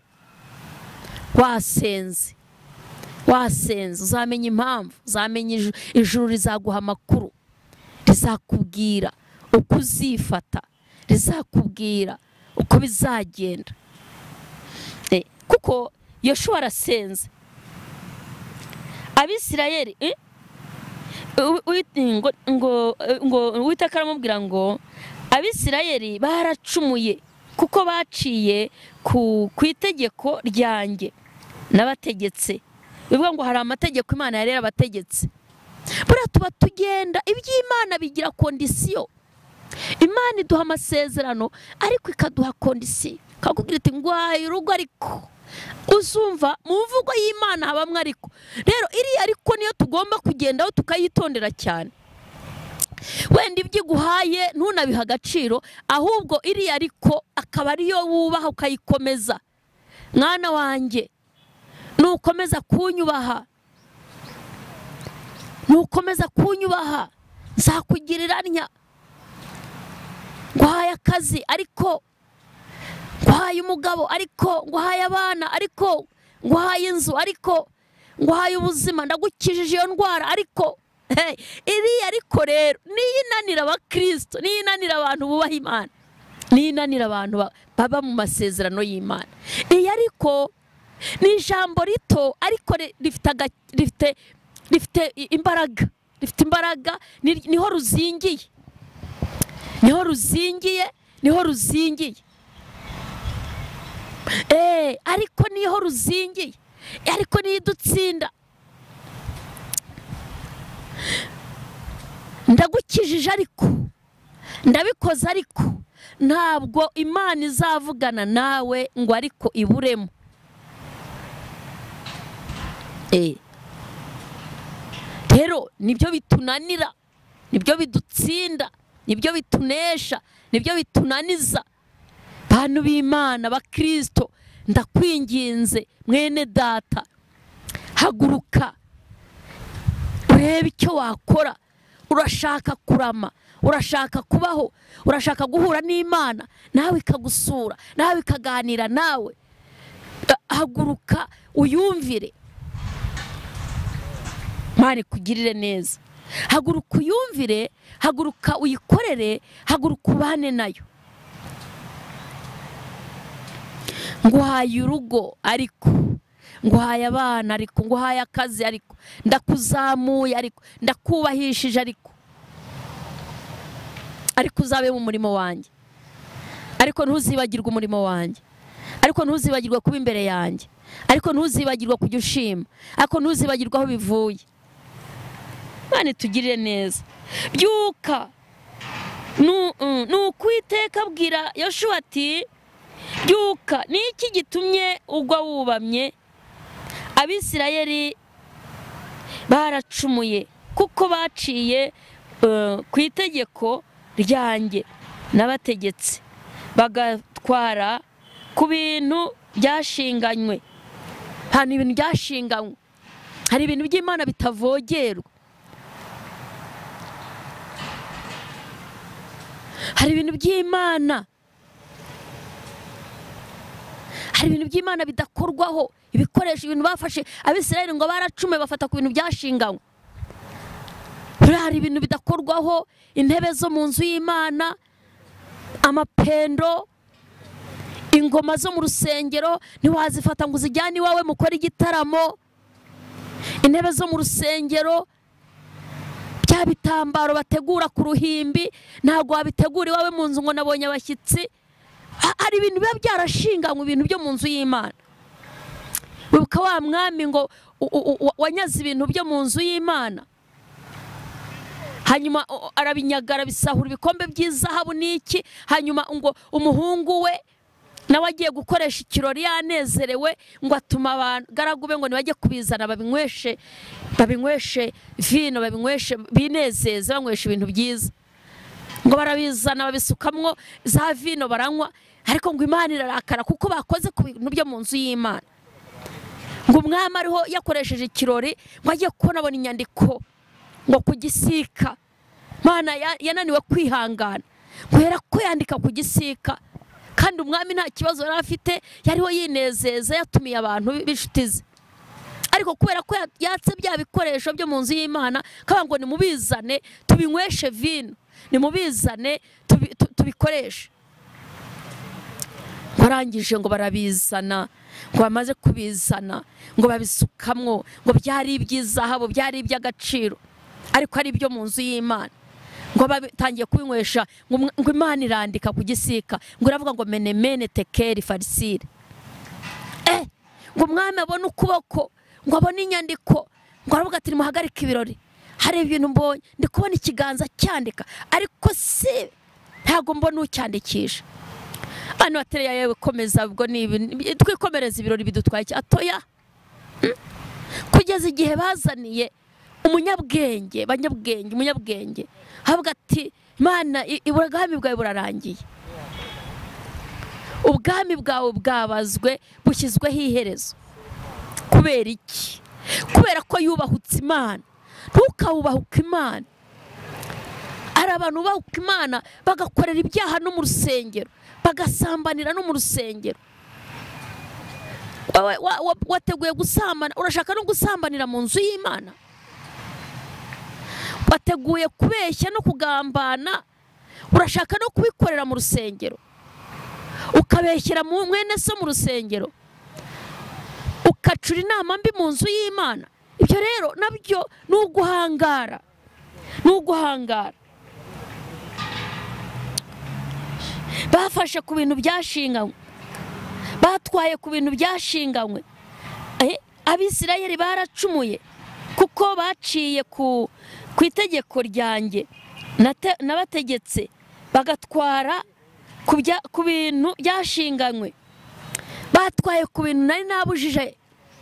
Wasenze uzamenya impamvu, uzamenya ijuru rizaguha amakuru, rizakubwira uko uzifata, rizakubwira uko bizagenda. Kuko Yoshua arasenze. Abisirayeli ngo Uwiteka aramubwira ngo Abisirayeli baracumuye kuko baciye ku itegeko ryanjye n'abategetse. Bivuga ngo hari amategeko Imana yari yarabategetse. Buriya tuba tugenda iby'Imana bigira kondisiyo. Imana iduha amasezerano ariko ikaduha kondisiyo. Kakubwira iti ngwaye urugo ariko uzumva mu mvugo y'Imana habamwe ariko. Rero iri ariko niyo tugomba kugendaho tukayitondera cyane. Wenda iby'iguhaye ntunabiha agaciro, ahubwo iri ariko akaba ariyo wubaha ukayikomeza. Mwana wanjye nukomeza kunyubaha, nzakugirira ntya. Nguhaye akazi ariko, nguhaye umugabo ariko, nguhaye abana ariko, nguhaye inzu ariko, nguhaye ubuzima, ndagukijije iyo ndwara ariko. Iriya ariko rero niyinanira abakristo, niyinanira abantu bubaha Imana, niyinanira abantu baba mu masezerano y'Imana. Iyi ariko ni ijambo rito ariko rifite imbaraga, niho ruzingiye, ariko niho ruzingiye, ariko niyo idutsinda. Ndagukijije ariko, ndabikoze ariko, ntabwo Imana izavugana nawe ngo ariko iburemo. Rero nibyo bitunanira, nibyo bidutsinda, nibyo bitunesha, nibyo bitunaniza. Bantu b'Imana bakristo, ndakwinginze mwene data, haguruka urebe icyo wakora. Urashaka kurama, urashaka kubaho, urashaka guhura n'Imana, nawe ikagusura, nawe ikaganira nawe. Haguruka uyumvire, Imana ikugirire neza. Haguruka uyumvire, haguruka uyikorere, haguruka ubane nayo. Nguhaye urugo ariko, nguhaye abana ariko, nguhaye akazi ariko, ndakuzamuye ariko, ndakubahishije ariko uzabe mu murimo wanjye, ariko ntuzibagirwe umurimo wanjye, ariko ntuzibagirwe kuba imbere yanjye, ariko ntuzibagirwe kujya ushima, ariko ntuzibagirwe aho bivuye. Imana itugirire neza. Byuka, nukwiteka abwira Yoshua ati byuka, niki gitumye ugwa wubamye? Abisirayeli baracumuye kuko baciye ku itegeko ryanjye n'abategetse, bagatwara ku bintu byashinganywe. Hano ibintu byashinganywe, hari ibintu by'Imana bitavogerwa, hari ibintu by'Imana, hari ibintu by'Imana bidakorwaho. Ibikoresho, ibintu bafashe Abisirayeli ngo baracume bafata ku bintu byashinganywe. Hari ibintu bidakorwaho, intebe zo mu nzu y'Imana, amapendo, ingoma zo mu rusengero ntiwazifata ngo uzijyane iwawe mukora igitaramo. Intebe zo mu rusengero, bya bitambaro bategura ku ruhimbi, ntabwo wabitegura iwawe mu nzu ngo nabonye abashyitsi. Hari ibintu biba byarashinganywe, ibintu byo mu nzu y'Imana. Wibuka wa mwami ngo wanyaze ibintu byo mu nzu y'Imana, hanyuma arabinyagara, bisahura ibikombe by'izahabu n'iki. Hanyuma ngo umuhungu we nawe agiye gukoresha ikirori yanezerewe, ngo atuma abagaragu be ngo nibajye kubizana babinyweshe vino, babinyweshe, binezeze, banywesha ibintu byiza. Ngo barabizana babisukamwo za vino baranywa, ariko ngo Imana irarakara kuko bakoze ku bintu byo mu nzu y'Imana. Ngo umwami ariho yakoresheje ikirori, ngo agiye kubona abona inyandiko ngo ku gisika. Imana yananiwe kwihangana, kubera ko yandika ku gisika, kandi umwami nta kibazo yari afite, yariho yinezeza, yatumiye abantu b'inshuti ze. Ariko kubera ko yatse bya bikoresho byo mu nzu y'Imana, kavuga ngo nimubizane tubinyweshe vino, nimubizane tubikoreshe. Barangije ngo barabizana, ngo bamaze kubizana, ngo babisukamwo, ngo byari iby'izahabu, byari iby'agaciro, ariko ari ibyo mu nzu y'Imana. Ngo ngo batangiye kubinywesha ngo Imana irandika ku gisika ngo iravuga ngo menemene tekeri farisire ngo umwami abone ukuboko ngo abone inyandiko ngo aravuga ati muhagarike ibirori hari ibintu mbonye ndi kubona ikiganza cyandika ariko si ntago mbona ucyandikisha hano atereye yewe komeza ubwo ni twikomereza ibirori bidutwaye atoya kugeza igihe bazaniye umunyabwenge umunyabwenge havuga ati Imana ubwami bwawe burarangiye ubwami bwawe bwabazwe bushyizweho iherezo kubera iki kubera ko yubahutse Imana ntukawubahuka Imana hari abantu bahuka Imana bagakorera ibyaha no mu rusengero bagasambanira no mu rusengero wateguye gusambana urashaka no gusambanira mu nzu y'Imana wateguye kubeshya no kugambana urashaka no kubikorera mu rusengero ukabeshyira mu mwene so mu rusengero ukacura inama mbi mu nzu y'Imana ibyo rero nabyo nuguhangara bafashe ku bintu byashinganywe batwaye ku bintu byashinganywe Abisirayeli baracumuye kuko baciye ku itegeko ryanjye nabategetse bagatwara ku bintu byashinganywe batwaye ku bintu nari nabujije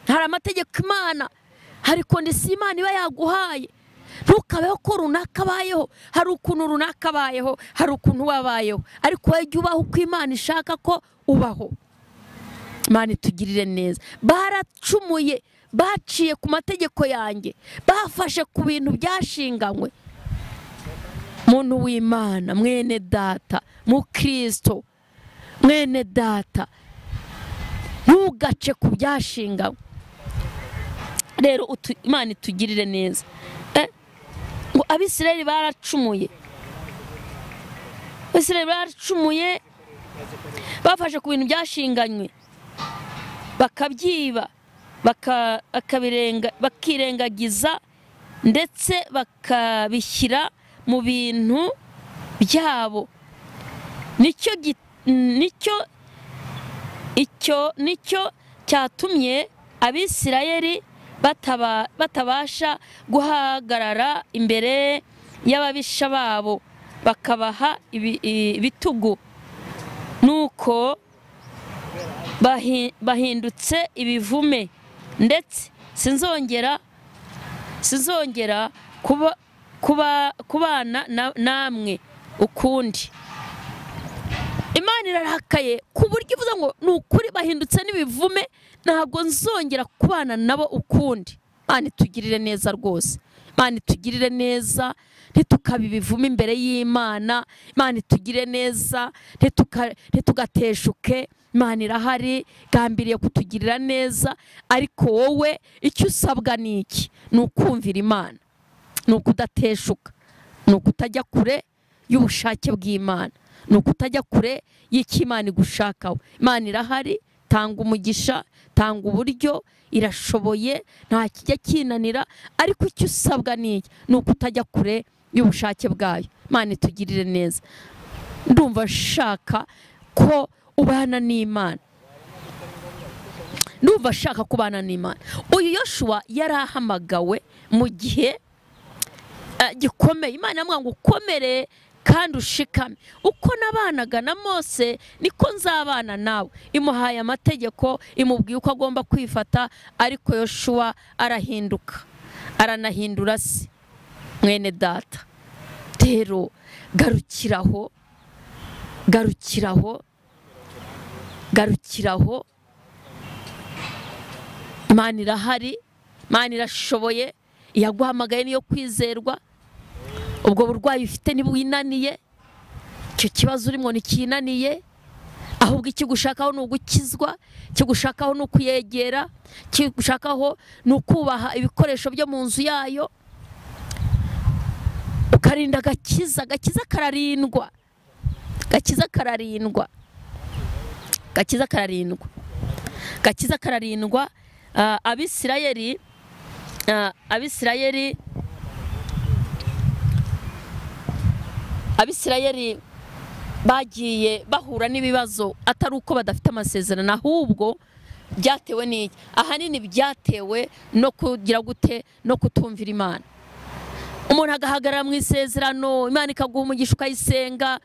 hari amategeko Imana hari kondisiyo Imana iba yaguhaye ntukabeho ko runaka abayeho hari ukuntu runaka abayeho hari ukuntu wabayeho ariko wowe jya ubaho uko Imana ishaka ko ubaho Imana itugirire neza baracumuye baciye ku mategeko yanjye bafashe ku bintu byashinganywe muntu w'Imana mwene data mu Kristo mwene data ntugace ku byashinganywe rero Imana itugirire neza ngo Abisirayeli baracumuye bafashe ku bintu byashinganywe bakabyiba bakirengagiza ndetse bakabishyira mu bintu byabo nicyo cyatumye Abisirayeli batabasha guhagarara imbere y'ababisha babo bakabaha ibitugu nuko bahindutse ibivume ndetse sinzongera kubana namwe ukundi Imana irarakaye ku buryo ivuze ngo nukuri bahindutse n'ibivume ntabwo nzongera kubana nabo ukundi Imana itugirire neza rwose Imana itugirire neza ntitukabe ibivume imbere y'Imana Imana itugirire neza ntitugateshuke Imana irahari gambiriye kutugirira neza ariko wowe icyo usabwa ni iki ni ukumvira Imana ni ukudateshuka ni ukutajya kure y'ubushake bw'Imana ni ukutajya kure y'icyo Imana igushakaho Imana irahari tanga umugisha tanga uburyo irashoboye nta kijya kinanira ariko icyo usabwa ni iki ni ukutajya kure y'ubushake bwayo Imana itugirire neza ndumva shaka ko ubana n'Imana ndumva shaka kubana n'Imana uyu Yoshua yarahamagawe mu gihe gikomeye Imana yamwanga ngo ukomere kandi ushikame uko nabanaga na Mose niko nzabana nawe imuhaye amategeko imubwiye uko agomba kwifata ariko Yoshua arahinduka aranahindura se mwene data rero garukiraho Imana irahari Imana irashoboye iyaguhamagaye niyo kwizerwa ubwo burwayi ufite nibwinaniye icyo kibazo urimo nikinaniye ahubwo ikigushakaho ni ugukizwa ikigushakaho ni ukuyegera ikigushakaho ni ukubaha ibikoresho byo mu nzu yayo ukarinda agakiza kararindwa Abisirayeli abisirayeli bagiye bahura n'ibibazo atari uko badafite amasezerano, ahubwo byatewe n'iki? Ahanini byatewe no kugira gute, no kutumvira Imana. Umuntu agahagarara mu isezerano, Imana ikaguha umugisha ukayisenga,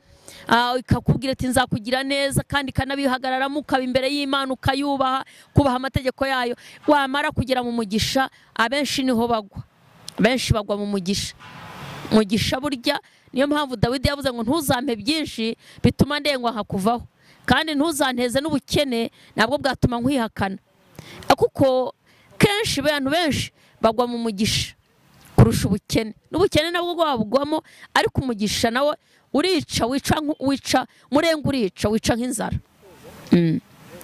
ikakubwira ati nzakugira neza, kandi ikanabihagararamo, ukaba imbere y'Imana ukayubaha, kubaha amategeko yayo. Wamara kugera mu mugisha, abenshi niho bagwa, benshi bagwa mu mugisha. Mugisha burya niyo mpamvu Dawidi yavuze ngo ntuzampe byinshi bituma ndengwa nkakuvaho, kandi ntuzanteze n'ubukene nabwo bwatuma nkwihakana. Kuko kenshi abantu benshi bagwa mu mugisha kurusha ubukene. N'ubukene nabwo bwabugwamo, ariko umugisha nawe urica, wica murenga, urica, wica nk'inzara.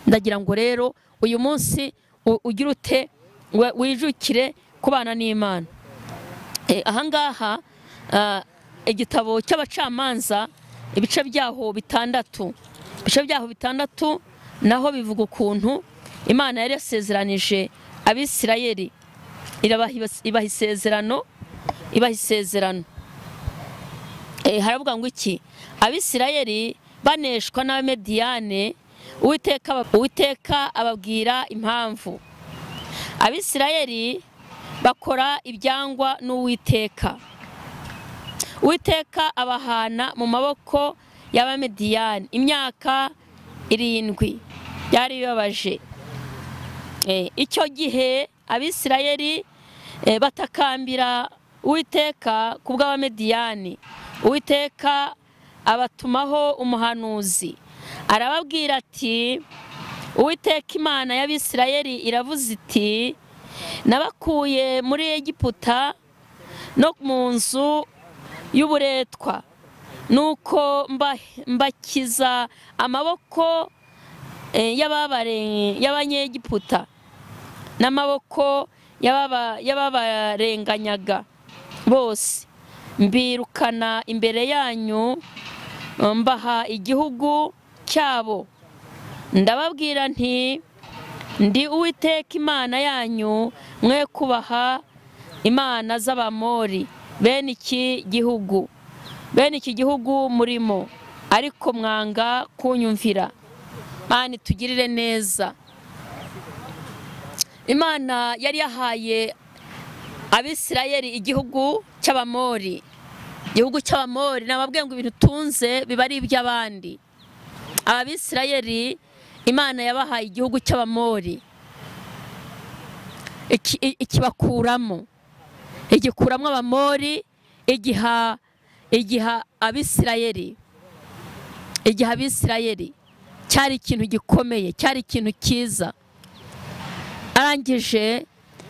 Ndagira ngo rero uyu munsi ugira ute, wijukire kubana n'Imana. Ahangaha igitabo cy'abacamanza ibice byaho bitandatu naho bivuga ukuntu Imana yari yasezeranije abisirayeli, ibaha isezerano. Haravuga ngo iki? Abisirayeli baneshwa n'Abamediyane, Uwiteka ababwira impamvu. Abisirayeli bakora ibyangwa n'Uwiteka. Uwiteka abahana mu maboko y'Abamediyani imyaka 7. Byari bibabaje. Icyo gihe Abisirayeli batakambira Uwiteka kubw'Abamediyani. Uwiteka abatumaho umuhanuzi, arababwira ati, Uwiteka Imana y'Abisirayeli iravuze iti, nabakuye muri Egiputa no mu nzu y'uburetwa, nuko mbakiza amaboko y'Abanyegiputa n'amaboko y'ababarenganyaga bose, mbirukana imbere yanyu, mbaha igihugu cyabo. Ndababwira nti, ndi Uwiteka Imana yanyu, mwe kubaha imana z'Abamori bene iki gihugu murimo, ariko mwanga kunyumvira. Mana tugirire neza. Imana yari yahaye Abisirayeli igihugu cy'Abamori. Nababwiye ngo ibintu tunze biba ari iby'abandi. Abisirayeli Imana yabahaye igihugu cy'Abamori, igikuramo Abamori, igiha Abisirayeli. Cyari ikintu gikomeye, cyari ikintu cyiza. Arangije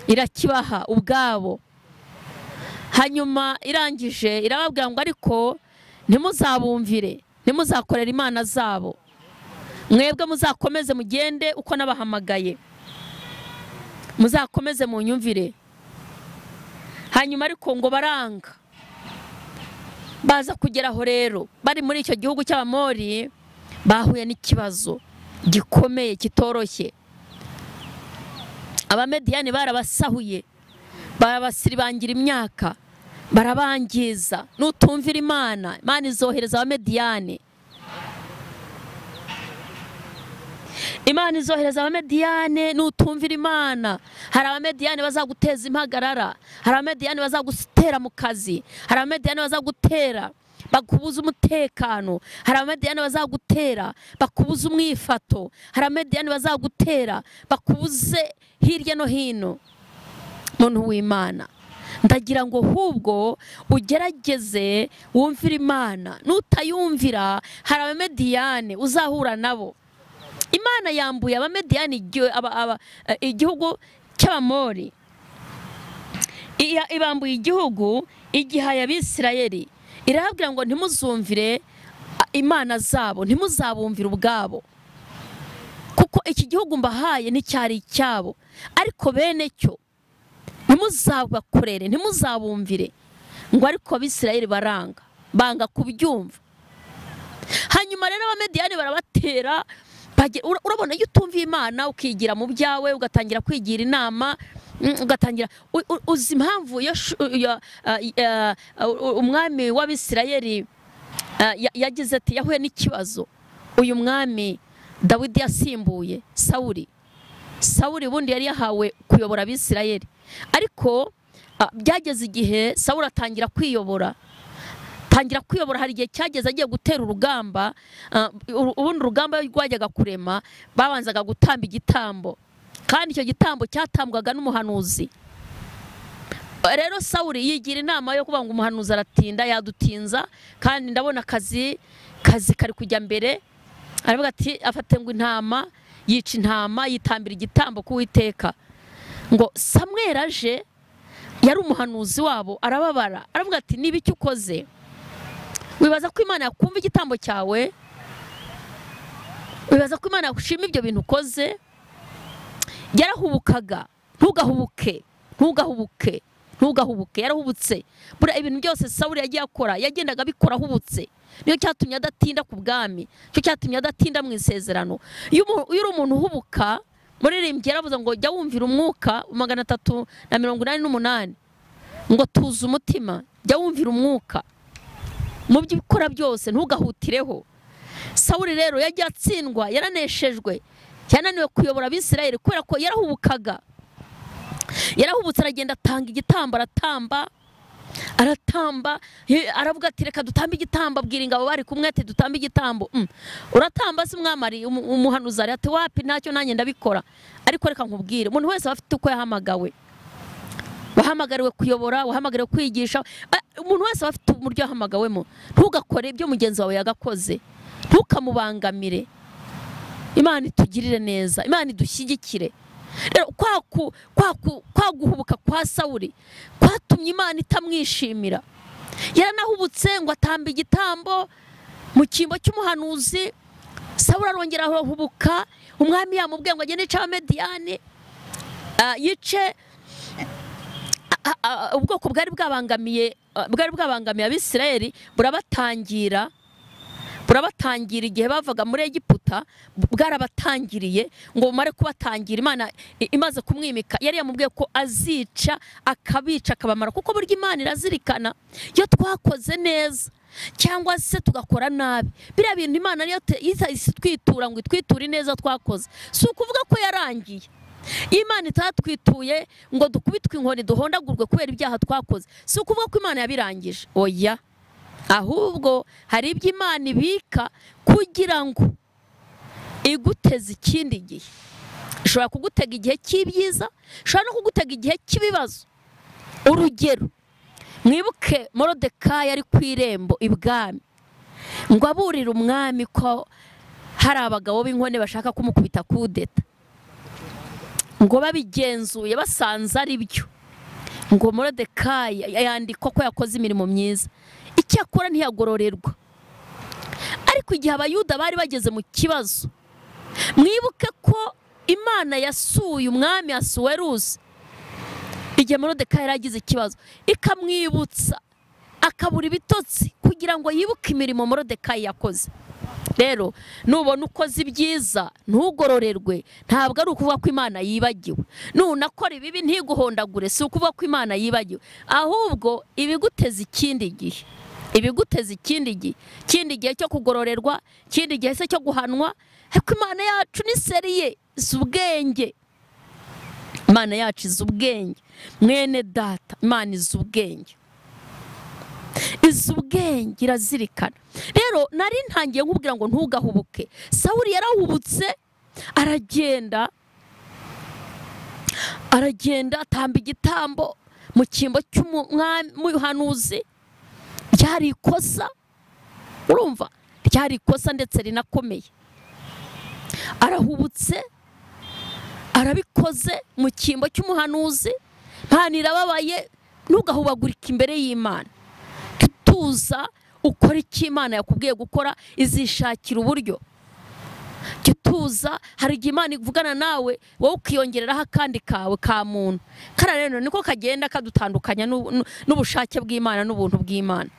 irakibaha ubwabo. Hanyuma irangije irababwira ngo ariko ntimuzabumvire, ntimuzakorera imana zabo, mwebwe muzakomeze mugende uko nabahamagaye, muzakomeze mu nyumvire. Hanyuma ariko ngo baranga. Baza kugeraho rero bari muri icyo gihugu cy'Abamori, bahuye n'ikibazo gikomeye kitoroshye. Abamediyani barabasahuye, barabasiribangira imyaka, barabangiza. Nutumvira Imana, Imana izohereza Abamediyani. Imana izohereza Abamediyani nutumvira Imana. Hari Abamediyani bazaguteza impagarara, hari Abamediyani bazagutera mu kazi, hari Abamediyani bazagutera bakubuza umutekano, hari Abamediyani bazagutera bakubuza umwifato, hari Abamediyani bazagutera bakubuze hirya no hino. Muntu w'Imana, ndagira ngo hubwo ugerageze wumvira Imana. Nutayumvira hari Abamediyani uzahura nabo. Imana yambuye Abamediyani igihugu cy'Abamori, ibambuye igihugu, igihaye Abisirayeli. Irababwira ngo ntimuzumvire imana zabo, ntimuzabumvire ubwabo, kuko iki gihugu mbahaye nticyari icyabo, ariko bene cyo ntimuzabakorere, ntimuzabumvire. Ngo ariko Abisirayeli banga kubyumva. Hanyuma rero Abamediyani barabatera. Urabona iyo utumviye Imana ukigira mu byawe, ugatangira kwigira inama, ugatangira uzi impamvu umwami w'Abisirayeli yagize ati yahuye n'ikibazo uyu mwami Dawidi yasimbuye Sawuli bundi yari yahawe kuyobora Abisirayeli, ariko byageze igihe Sawuli atangira kwiyobora. Hari igihe cyageze agiye gutera urugamba, ubundi urugamba rwajyaga kurema babanzaga gutamba igitambo, kandi icyo gitambo cyatambwaga n'umuhanuzi. Rero Sawuli yigira inama yo kuvuga ngo umuhanuzi aratinda, yadutinza, kandi ndabona akazi kari kujya mbere. Aravuga ati afate ngo intama, yica intama, yitambira igitambo k'Uwiteka. Ngo Samweli aje, yari umuhanuzi wabo, arababara, aravuga ati niba icyo ukoze wibaza ko Imana yakumva igitambo cyawe, wibaza ko Imana yakushima ibyo bintu ukoze. Yarahubukaga, ntugahubuke, yarahubutse. Buriya ibintu byose Sawuli yagiye akora yagendaga abikora ahubutse, niyo cyatumye adatinda ku bwami, cyo cyatumye adatinda mu isezerano. Iyo uri umuntu uhubuka, muririmbyi yaravuze ngo jya wumvira umwuka 388 ngo tuza umutima, jya wumvira umwuka mu byo ukora byose, ntugahutireho. Sawuli rero yagiye atsindwa, yaraneshejwe, yananiwe kuyobora Abisirayeli kubera ko yarahubukaga. Yarahubutse, aragenda atanga igitambo, aratamba, aravuga ati reka dutambe igitambo, abwira ingabo bari kumwe ati dutambe igitambo. Uratamba se mwamari? Umuhanuzi ati wapi, ntacyo nanjye ndabikora. Ariko reka nkubwire, umuntu wese afite uko yahamagawe, wahamagariwe kuyobora, wahamagariwe kwigisha, umuntu wese afite uburyo yahamagawemo. Ntugakore ibyo mugenzi wawe yagakoze, ntukamubangamire. Imana itugirire neza, Imana idushyigikire. Rero kwaguhubuka kwa Sawuli kwatumye Imana itamwishimira. Yaranahubutse ngo atamba igitambo mu cyimbo cy'umuhanuzi. Sawuli arongera ahubuka, umwami yamubwiye ngo agende yice Abamediyani, yice ubwoko bwari bwabangamiye Abisirayeli. burabatangira igihe bavaga muri Egiputa, bwarabatangiriye ngo bumare kubatangira. Imana imaze kumwimika yari yamubwiye ko azica akabica akabamara, kuko buryo Imana irazirikana iyo twakoze neza cyangwa se tugakora nabi. Biriya bintu Imana niyo itwitura ngo itwiture neza twakoze, si ukuvuga ko yarangiye. Imana itatwituye ngo dukubitwe inkoni duhondagurwe kubera ibyaha twakoze, si ukuvuga ko Imana yabirangije. Oya, ahubwo hari ibyo Imana ibika kugira ngo iguteze ikindi gihe. Ishobora kugutega igihe cy'ibyiza, ishobora no kugutega igihe cy'ibibazo. Urugero, mwibuke Morodekayi ari ku irembo ibwami, ngo aburire umwami ko hari abagabo b'inkone bashaka kumukubita kudeta. Ngo babigenzuye basanze ari byo, ngo Morodekayi yandikwa ko yakoze imirimo myiza, icyakora ntiyagororerwa. Ariko igihe Abayuda bari bageze mu kibazo, mwibuke ko Imana yasuye umwami Asuwerusi igihe Morodekayi yaragize ikibazo, ikamwibutsa akabura ibitotsi kugira ngo yibuke imirimo Morodekayi yakoze. Rero nubona ukoze ibyiza ntugororerwe, ntabwo ari ukuvuga ko Imana yibagiwe. Nunakora ibibi ntiguhondagure, si ukuvuga ko Imana yibagiwe, ahubwo ibiguteza ikindi gihe, ikindi gihe cyo kugororerwa, ikindi gihe se cyo guhanwa. Ariko Imana yacu ni seriye, izi ubwenge. Imana yacu izi ubwenge, mwene data, Imana izi ubwenge, irazirikana. Rero nari ntangiye nkubwira ngo ntugahubuke. Sawuli yarahubutse, aragenda atamba igitambo mu cyimbo cy'umuhanuzi. Ryari ikosa, urumva, ryari ikosa ndetse rinakomeye. Arahubutse, arabikoze mu cyimbo cy'umuhanuzi. Imana irababaye, ntugahubagurika imbere y'Imana. Tuza ukora icyo Imana yakubwiye gukora, izishakira uburyo. Tuza, hari igihe Imana ivugana nawe, wowe ukiyongereraho akandi kawe ka muntu. Kara rero niko kagenda kadutandukanya n'ubushake bw'Imana n'ubuntu bw'Imana.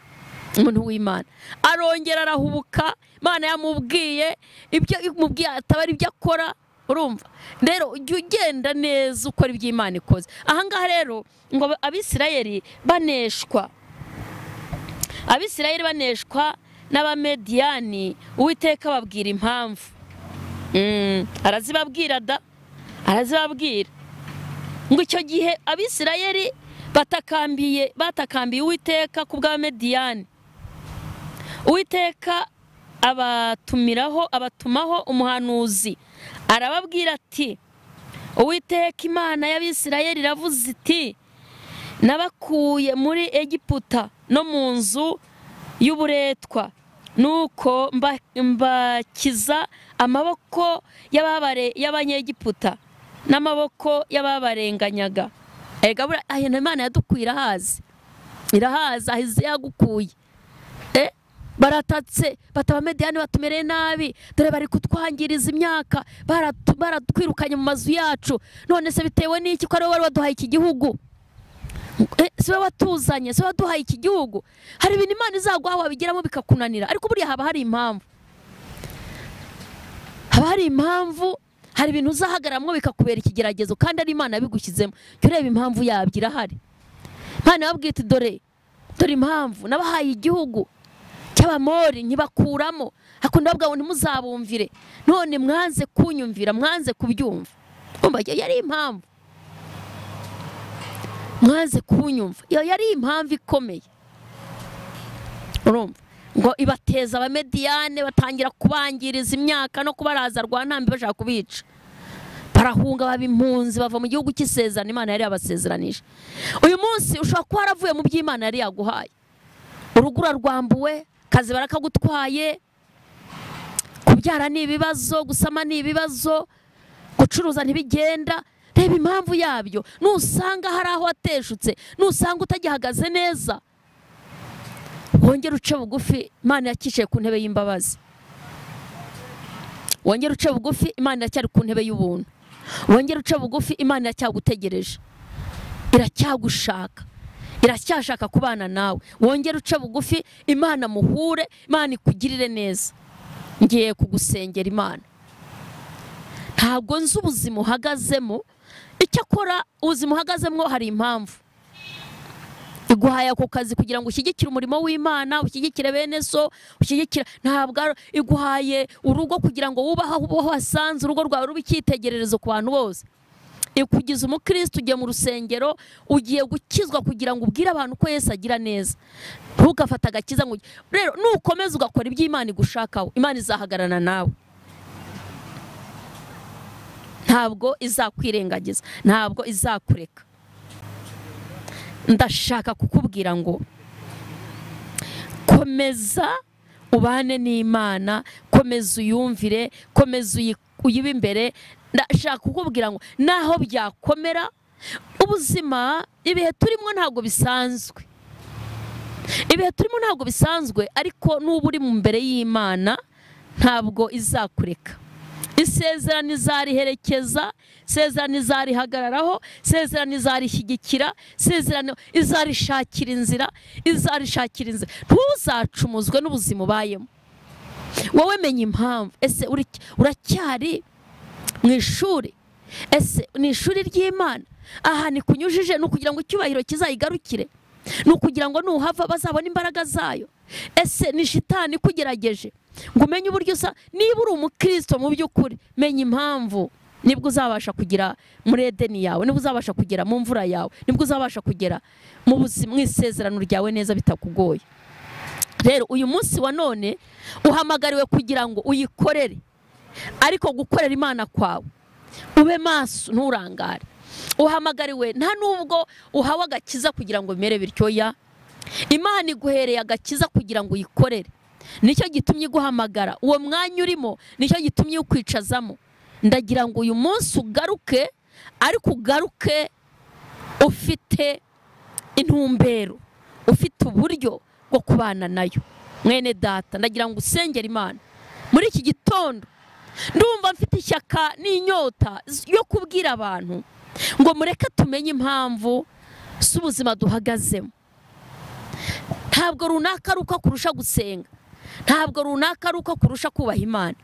Umuntu w'Imana arongera arahubuka, Imana yamubwiye ibyo imubwiye ataba ari ibyo akora. Urumva, rero ujye ugenda neza ukora ibyo Imana ikoze. Ahangaha rero ngo Abisirayeli baneshwa n'abamediyani Uwiteka babwira impamvu. Arazibabwira ngo icyo gihe Abisirayeli batakambiye Uwiteka ku bw'Abamediyani. Uwiteka abatumaho umuhanuzi arababwira ati, Uwiteka Imana y'Abisirayeli iravuze iti, nabakuye muri Egiputa no mu nzu y'uburetwa, nuko mbakiza amaboko y'Abanyegiputa n'amaboko y'ababarenganyaga. Imana yadukuye irahazi ahize yagukuye. Baratatse Abamediyani batumereye nabi, dore bari kutwangiriza imyaka, baratwirukanye mu mazu yacu. None se bitewe n'iki ko ari wowe wari waduhaye iki gihugu? Si wowe watuzanye, si wowe waduhaye iki gihugu? Hari ibintu Imana izaguha wabigiramo bikakunanira, ariko buriya haba hari impamvu. Hari ibintu uzahagaramwo bikakubera ikigeragezo kandi ari Imana yabigushyizemo. Cyo ureba impamvu yabyo irahari. Imana yababwiye iti, dore impamvu nabahaye igihugu cy'Abamori nkibakuramo, hakunda babwira ngo ntimuzabumvire, none mwanze kunyumvira, mwanze kubyumva. Umva, yari impamvu. Mwanze kunyumva, yari impamvu ikomeye. Urumva ngo ibateza Abamediyani, batangira kubangiriza imyaka no kubaraza rwantambi bashaka kubica. Barahunga baba impunzi, bava mu gihugu cy'isezerano Imana yari yabasezeranije. Uyu munsi ushobora kuba waravuye mu by'Imana yari yaguhaye. Urugo rwambuwe, kazi barakagutwaye, kubyara ni ibibazo, gusama ni ibibazo, gucuruza ntibigenda. Reba impamvu yabyo. Nusanga hari aho wateshutse, nusanga utagihagaze neza, wongera uce bugufi, Imana yakicaye ku ntebe y'imbabazi. Wongera uce bugufi, Imana iracyari ku ntebe y'ubuntu. Wongera uce bugufi, Imana iracyagutegereje, iracyagushaka, iracyashaka kubana nawe. Wongera uce bugufi, Imana muhure, Imana ikugirire neza. Ngiye kugusengera Imana. Ntabwo nzi ubuzima uhagazemo, icyo akora ubuzima uhagazemo hari impamvu. Iguhaye ako kazi kugira ngo ushyigikire umurimo w'Imana, ushyigikire bene so, ushyigikire. Ntabwo iguhaye urugo kugira ngo wubahe aho wasanze urugo rwawe ruba icyitegererezo ku bantu bose. Ikugize umukristo, ugiye mu rusengero, ugiye gukizwa kugira ngo ubwire abantu ko Yesu agira neza. Ntugafata agakiza ngo rero nukomeza ugakora iby'Imana igushakaho, Imana izahagarana nawe. Ntabwo izakwirengagiza, ntabwo izakureka. Ndashaka kukubwira ngo komeza ubane n'Imana, komeza uyumvire, komeza uyibe imbere. Ndashaka kukubwira ngo naho byakomera ubuzima, ibihe turimo ntabwo bisanzwe. Ariko nuba uri mu mbere y'Imana ntabwo izakureka. Isezerano izariherekeza, isezerano izarihagararaho, isezerano izarishyigikira, isezerano izarishakira inzira. Ntuzacumuzwe n'ubuzima ubayemo. Wowe menya impamvu. Ese uracyari mu ishuri? Ese ni ishuri ry'Imana? Aha ni kunyujije, ni ukugira ngo icyubahiro kizayigarukire, ni ukugira ngo nuhava bazabona imbaraga zayo. Ese ni shitani kugerageje ngo umenye uburyo usa? Niba uri umukristo mu by'ukuri, menya impamvu. Nibwo uzabasha kugera muri Edeni yawe, nibwo uzabasha kugera mu mvura yawe, nibwo uzabasha kugera mu buzima, mu isezerano ryawe neza bitakugoye. Rero uyu munsi wa none uhamagariwe kugira ngo uyikorere, ariko gukorera Imana kwawe ube maso, nturangare. Uhamagariwe nta nubwo uhawe agakiza kugira ngo bimere bityo. Imana iguhereye agakiza kugira ngo uyikorere. Nicyo gitumye iguhamagara. Uwo mwanya urimo nicyo gitumye ukwicazamo. Ndagira ngo uyu munsi ugaruke, ariko ugaruke ufite intumbero, ufite uburyo bwo kubana nayo. Mwene data, ndagira ngo usengere Imana muri iki gitondo. Ndumva mfite ishyaka n'inyota yo kubwira abantu ngo mureke tumenye impamvu z'ubuzima duhagazemo. Ntabwo runaka ari uko kurusha gusenga, ntabwo runaka ari uko kurusha kubaha Imana,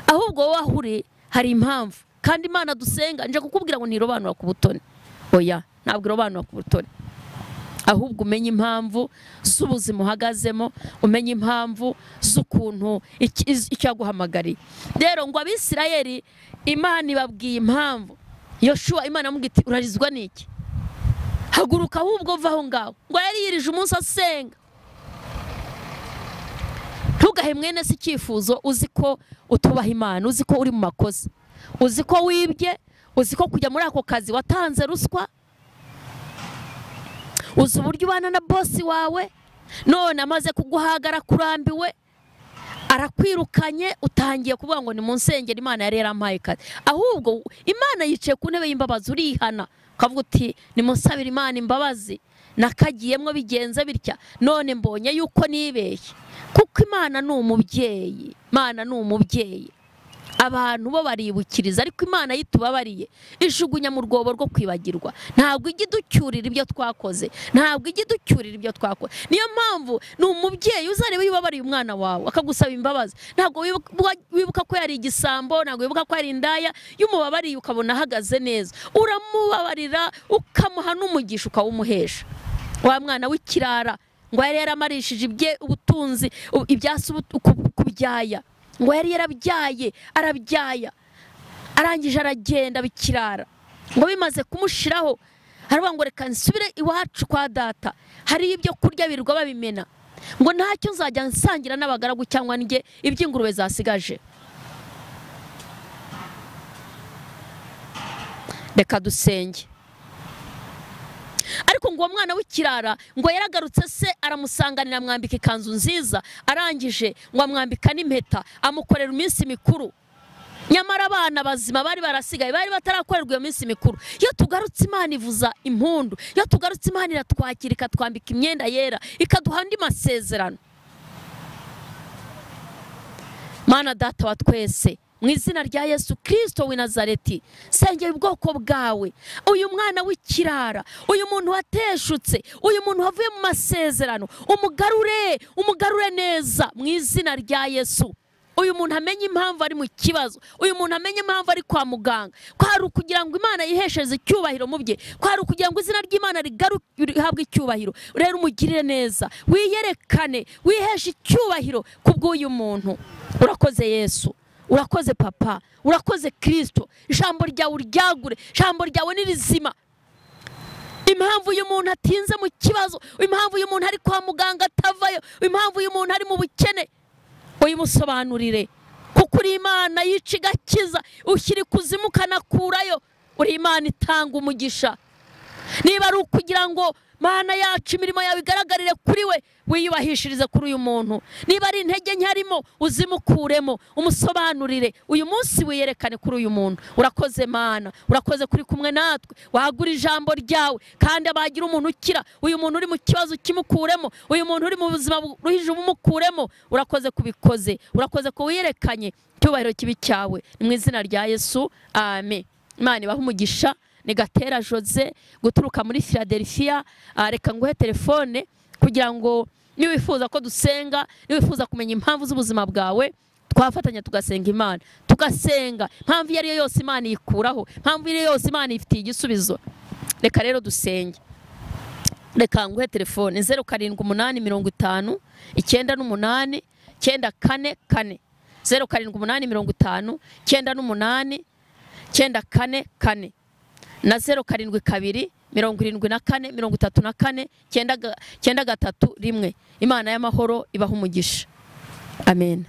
ahubwo wowe ahure hari impamvu. Kandi Imana dusenga nje kukubwira ngo ntirobanura ku butoni. Oya, ntabwo irobanura ku butoni. ahubwo umenye impamvu z'ubuzima uhagazemo, umenye impamvu z'ukuntu icyo yaguhamagariye. Rero ngo Abisirayeli Imana ibabwiye impamvu. Yoshua Imana amubwira iti urarizwa n'iki? Haguruka ahubwo va aho ngaho. Ngo yari yirije umunsi asenga. Ntugahe mwene se icyifuzo uzi ko utubaha Imana, uzi ko uri mu makosa, uzi ko wibye, uzi ko kujya muri ako kazi watanze ruswa, uzi uburyo ubana na bosi wawe, none amaze kuguhagara kurambiwe, arakwirukanye, utangiye kuvuga ngo ni mu nsengero Imana yari yarampaye kazi. Ahubwo Imana yicaye ku ntebe y'imbabazi, urihana ukavuga uti nimusabire Imana imbabazi, nakagiyemwo bigenze bitya, none mbonye yuko nibeshye. Kuko Imana ni umubyeyi, Imana ni umubyeyi. Abantu bo baribukiriza, ariko Imana yitubabariye ijugunya mu rwobo rwo kwibagirwa. Ntabwo ijya iducyurira ibyo twakoze, ntabwo ijya iducyurira ibyo twakoze. Niyo mpamvu ni umubyeyi uzareba yubabariye umwana wawe akagusaba imbabazi. Ntabwo wibuka ko yari igisambo, ntabwo wibuka ko yari indaya. Iyo umubabariye ukabona ahagaze neza, uramubabarira ukamuha n'umugisha ukawumuhesha. Wa mwana w'ikirara ngo yari yaramarishije ibye ubutunzi ibyasi kubyaya, ngo yari yarabyaye arabyaya, arangije aragenda bikirara. Ngo bimaze kumushiraho aravuga ngo reka nsubire iwacu kwa data, hari ibyo kurya birirwa babimena, ngo ntacyo nzajya nsangira n'abagaragu cyangwa njye iby'ingurube zasigaje. Reka dusenge. Ariko ngo uwo mwana w'ikirara ngo yaragarutse, se aramusanganira, amwambika ikanzu nziza, arangije ngo amwambika n'impeta, amukorera iminsi mikuru. Nyamara abana bazima bari barasigaye, bari batarakorerwa iyo minsi mikuru. Iyo tugarutse Imana ivuza impundu, iyo tugarutse Imana iratwakira, ikatwambika imyenda yera, ikaduha andi masezerano. Mana Data wa twese, mu izina rya Yesu Kristo w'i Nazareti, sengera ubwoko bwawe. Uyu mwana w'ikirara, uyu muntu wateshutse, uyu muntu wavuye mu masezerano, umugarure neza mu izina rya Yesu. Uyu muntu amenye impamvu ari mu kibazo, uyu muntu amenye impamvu ari kwa muganga. Kwari ukugira ngo Imana yihesheze icyubahiro mu bye, kwari ukugira ngo izina ry'Imana rihabwe icyubahiro. Rero umugirire neza, wiyerekane, wiheshe icyubahiro kubw'uyu muntu. Urakoze Yesu, urakoze Papa, urakoze Kristo. Ijambo ryawe uryagure, ijambo ryawe ni rizima. Impamvu uyu muntu atinze mu kibazo, impamvu uyu muntu ari kwa muganga atavayo, impamvu uyu muntu ari mu bukene, uyimusobanurire. Kuko uri Imana yica igakiza, ushyira ikuzimu ukanakurayo. Uri Imana itanga umugisha. Niba ari ukugira ngo Mana yacu imirimo yawe igaragarire kuri we, wiyubahishirize kuri uyu muntu. Niba ari intege nke arimo, uzimukuremo, umusobanurire. Uyu munsi wiyerekane kuri uyu muntu. Urakoze Mana, urakoze kuri kumwe natwe, wagura ijambo ryawe, kandi abagira umuntu ukira. Uyu muntu uri mu kibazo kimukuremo, uyu muntu uri mu buzima ruhije umukuremo. Urakoze kubikoze, urakoze ko wiyerekanye. Cyubahiro kibi cyawe ni mu izina rya Yesu, amen. Imana ibahe umugisha. Ni Gatera Jose guturuka muri Philadelifia. Reka nguhe telefone kugira ngo niwifuza ko dusenga, niwifuza kumenya impamvu z'ubuzima bwawe, twafatanya tugasenga Imana, tugasenga impamvu iyo yose Imana yikuraho, impamvu iyo yose Imana ifitiye igisubizo. Reka rero dusenge. Reka nguhe telefone 0785 98 944 0785 98 944 na 0722 74 34 9 9 3 1. Imana y'amahoro ibaha umugisha. Amen.